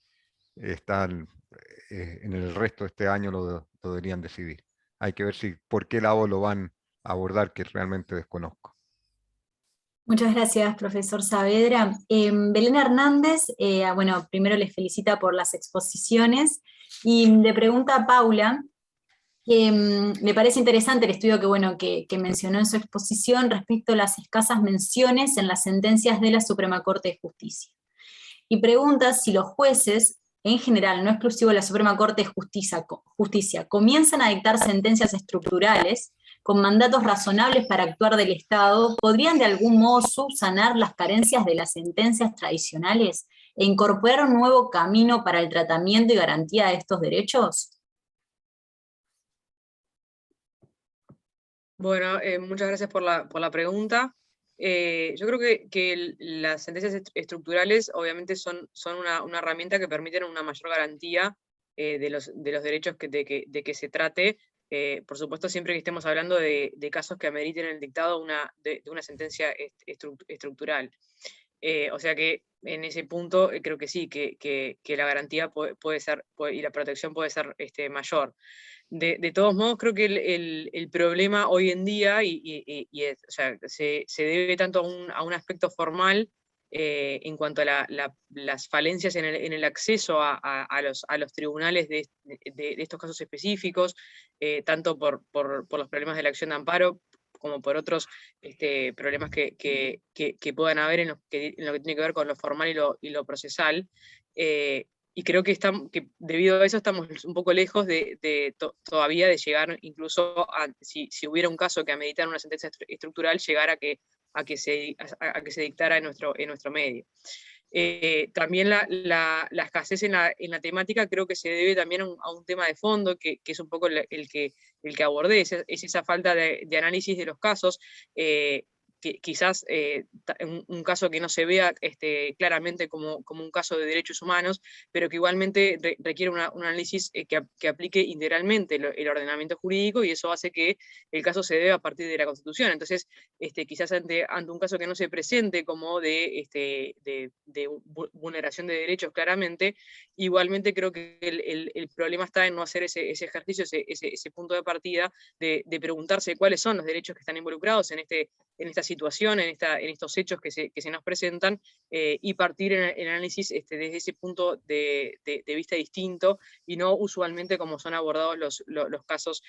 están en el resto de este año lo deberían decidir. Hay que ver por qué lado lo van a abordar, que realmente desconozco. Muchas gracias, profesor Saavedra. Belén Hernández, bueno, primero les felicita por las exposiciones y le pregunta a Paula que le parece interesante el estudio que mencionó en su exposición respecto a las escasas menciones en las sentencias de la Suprema Corte de Justicia. Y pregunta si los jueces, en general, no exclusivo de la Suprema Corte de Justicia, comienzan a dictar sentencias estructurales con mandatos razonables para actuar del Estado, ¿podrían de algún modo subsanar las carencias de las sentencias tradicionales e incorporar un nuevo camino para el tratamiento y garantía de estos derechos? Bueno, muchas gracias por la pregunta. Yo creo que las sentencias estructurales obviamente son una herramienta que permiten una mayor garantía de los derechos de que se trate. Por supuesto, siempre que estemos hablando de casos que ameriten el dictado de una sentencia estructural. O sea que en ese punto creo que sí, que la garantía puede ser, y la protección puede ser mayor. De todos modos, creo que el problema hoy en día o sea, se debe tanto a un aspecto formal en cuanto a las falencias en el acceso a los tribunales de estos casos específicos, tanto por los problemas de la acción de amparo, como por otros problemas que puedan haber en lo que tiene que ver con lo formal y lo procesal. Y creo que debido a eso estamos un poco lejos todavía de llegar, incluso si hubiera un caso que ameritara una sentencia estructural, llegar a que se dictara en nuestro medio. También la escasez en la temática creo que se debe también a un tema de fondo, que es un poco el que abordé, es esa falta de análisis de los casos. Que quizás un caso que no se vea claramente como un caso de derechos humanos, pero que igualmente requiere un análisis que aplique integralmente el ordenamiento jurídico, y eso hace que el caso se dé a partir de la Constitución. Entonces, quizás ante un caso que no se presente como de vulneración de derechos claramente, igualmente creo que el problema está en no hacer ese ejercicio, ese punto de partida de preguntarse cuáles son los derechos que están involucrados en esta situación, en estos hechos que se nos presentan, y partir en el análisis desde ese punto de vista distinto, y no usualmente como son abordados los casos,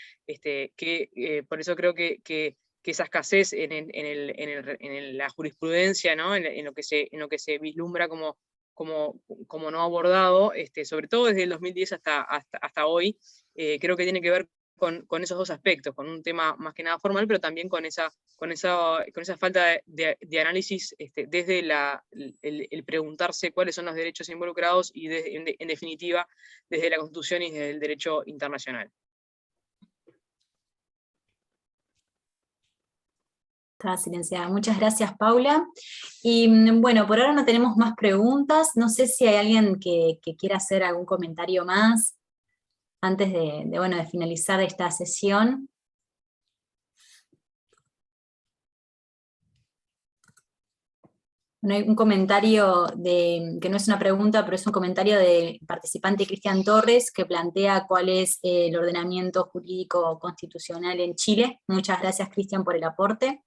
por eso creo que esa escasez en la jurisprudencia, ¿no? en lo que se vislumbra como no abordado, sobre todo desde el 2010 hasta hoy, creo que tiene que ver con esos dos aspectos, con un tema más que nada formal, pero también con esa falta de análisis desde el preguntarse cuáles son los derechos involucrados y en definitiva desde la Constitución y desde el derecho internacional. Estaba silenciada. Muchas gracias, Paula. Y bueno, por ahora no tenemos más preguntas. No sé si hay alguien que quiera hacer algún comentario más antes de finalizar esta sesión. Bueno, hay un comentario que no es una pregunta, pero es un comentario del participante Cristian Torres, que plantea cuál es el ordenamiento jurídico constitucional en Chile. Muchas gracias, Cristian, por el aporte.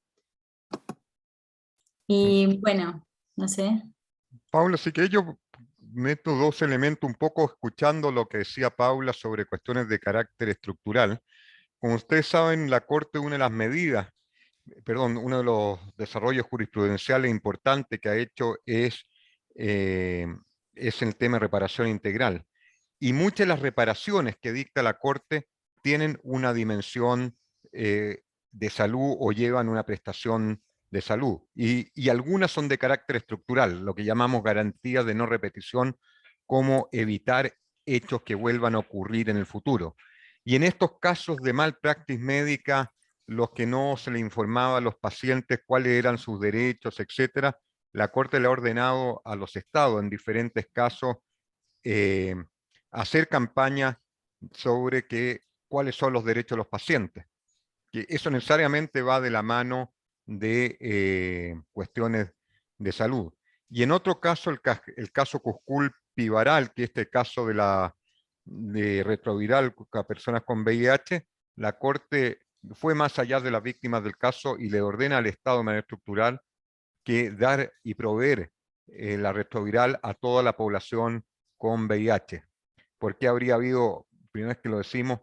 Y bueno, no sé. Paula, sí que yo meto dos elementos un poco escuchando lo que decía Paula sobre cuestiones de carácter estructural. Como ustedes saben, la Corte, uno de los desarrollos jurisprudenciales importantes que ha hecho es el tema de reparación integral. Y muchas de las reparaciones que dicta la Corte tienen una dimensión de salud o llevan una prestación de salud. Y algunas son de carácter estructural, lo que llamamos garantías de no repetición, como evitar hechos que vuelvan a ocurrir en el futuro. Y en estos casos de malpraxis médica, los que no se le informaba a los pacientes cuáles eran sus derechos, etcétera, la Corte le ha ordenado a los estados en diferentes casos hacer campaña sobre cuáles son los derechos de los pacientes. Que eso necesariamente va de la mano de cuestiones de salud. Y en otro caso, el caso Cuscul-Pivaral, que es este caso de retroviral a personas con VIH, la Corte fue más allá de las víctimas del caso y le ordena al Estado de manera estructural que dar y proveer la retroviral a toda la población con VIH. Porque habría habido, primera vez que lo decimos,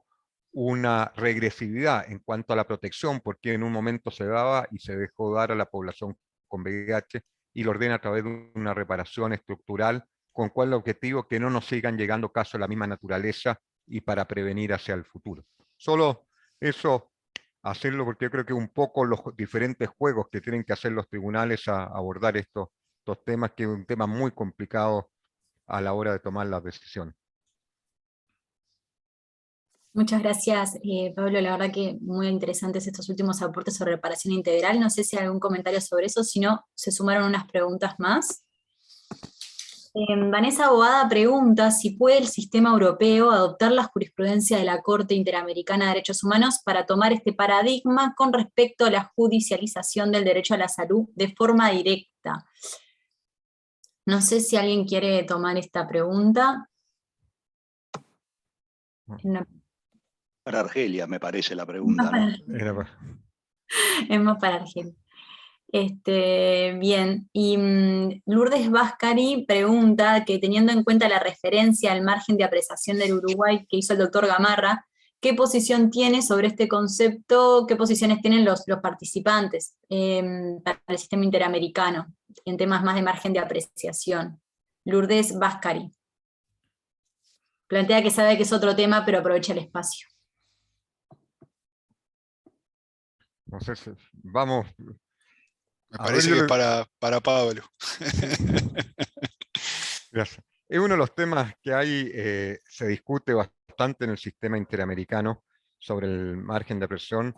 una regresividad en cuanto a la protección, porque en un momento se daba y se dejó dar a la población con VIH, y lo ordena a través de una reparación estructural, con cuál el objetivo que no nos sigan llegando casos de la misma naturaleza y para prevenir hacia el futuro. Solo eso, hacerlo porque yo creo que un poco los diferentes juegos que tienen que hacer los tribunales a abordar estos temas, que es un tema muy complicado a la hora de tomar las decisiones. Muchas gracias, Pablo. La verdad que muy interesantes estos últimos aportes sobre reparación integral. No sé si hay algún comentario sobre eso, si no, se sumaron unas preguntas más. Vanessa Boada pregunta si puede el sistema europeo adoptar la jurisprudencia de la Corte Interamericana de Derechos Humanos para tomar este paradigma con respecto a la judicialización del derecho a la salud de forma directa. No sé si alguien quiere tomar esta pregunta. Para Argelia, me parece la pregunta, ¿no? Es más para Argelia. Bien, y Lourdes Vascari pregunta que teniendo en cuenta la referencia al margen de apreciación del Uruguay que hizo el doctor Gamarra, ¿qué posición tiene sobre este concepto? ¿Qué posiciones tienen los participantes para el sistema interamericano en temas más de margen de apreciación? Lourdes Vascari plantea que sabe que es otro tema, pero aprovecha el espacio. No sé si vamos. Me parece que es para Pablo. Gracias. Es uno de los temas que hay, se discute bastante en el sistema interamericano sobre el margen de apreciación.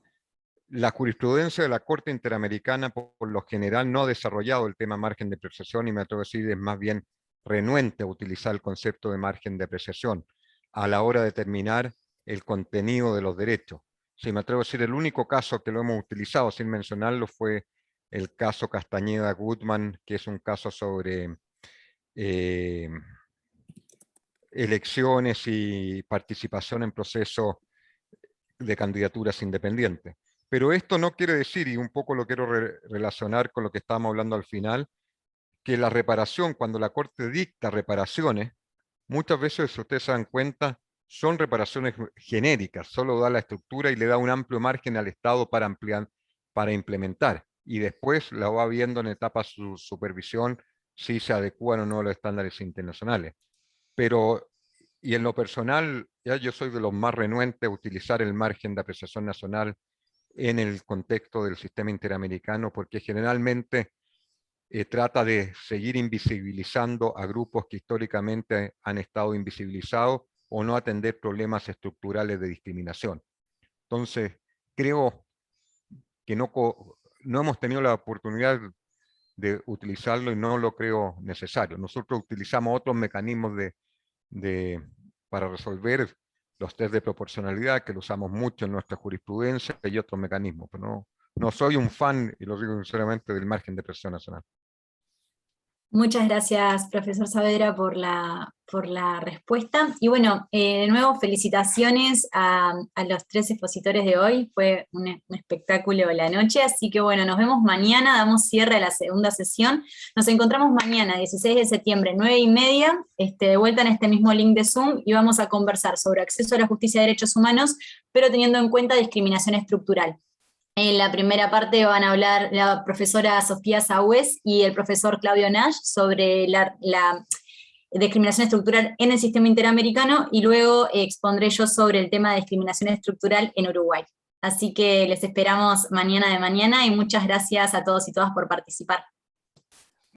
La jurisprudencia de la Corte Interamericana por lo general no ha desarrollado el tema margen de apreciación y me atrevo a decir es más bien renuente a utilizar el concepto de margen de apreciación a la hora de determinar el contenido de los derechos. Sí, me atrevo a decir el único caso que lo hemos utilizado sin mencionarlo fue el caso Castañeda-Gutman, que es un caso sobre elecciones y participación en procesos de candidaturas independientes. Pero esto no quiere decir, y un poco lo quiero relacionar con lo que estábamos hablando al final, que la reparación, cuando la Corte dicta reparaciones, muchas veces, si ustedes se dan cuenta, son reparaciones genéricas, solo da la estructura y le da un amplio margen al Estado para ampliar, para implementar, y después la va viendo en etapa su supervisión si se adecuan o no a los estándares internacionales. Pero, y en lo personal, ya yo soy de los más renuentes a utilizar el margen de apreciación nacional en el contexto del sistema interamericano, porque generalmente trata de seguir invisibilizando a grupos que históricamente han estado invisibilizados o no atender problemas estructurales de discriminación. Entonces, creo que no hemos tenido la oportunidad de utilizarlo y no lo creo necesario. Nosotros utilizamos otros mecanismos para resolver los test de proporcionalidad, que lo usamos mucho en nuestra jurisprudencia, y otros mecanismos, pero no soy un fan, y lo digo sinceramente, del margen de apreciación nacional. Muchas gracias, profesor Saavedra, por la respuesta. Y bueno, de nuevo, felicitaciones a los 3 expositores de hoy. Fue un espectáculo la noche, así que bueno, nos vemos mañana, damos cierre a la segunda sesión. Nos encontramos mañana, 16 de septiembre, 9:30, de vuelta en este mismo link de Zoom, y vamos a conversar sobre acceso a la justicia y derechos humanos, pero teniendo en cuenta discriminación estructural. En la primera parte van a hablar la profesora Sofía Sagüez y el profesor Claudio Nash sobre la discriminación estructural en el sistema interamericano, y luego expondré yo sobre el tema de discriminación estructural en Uruguay. Así que les esperamos mañana y muchas gracias a todos y todas por participar.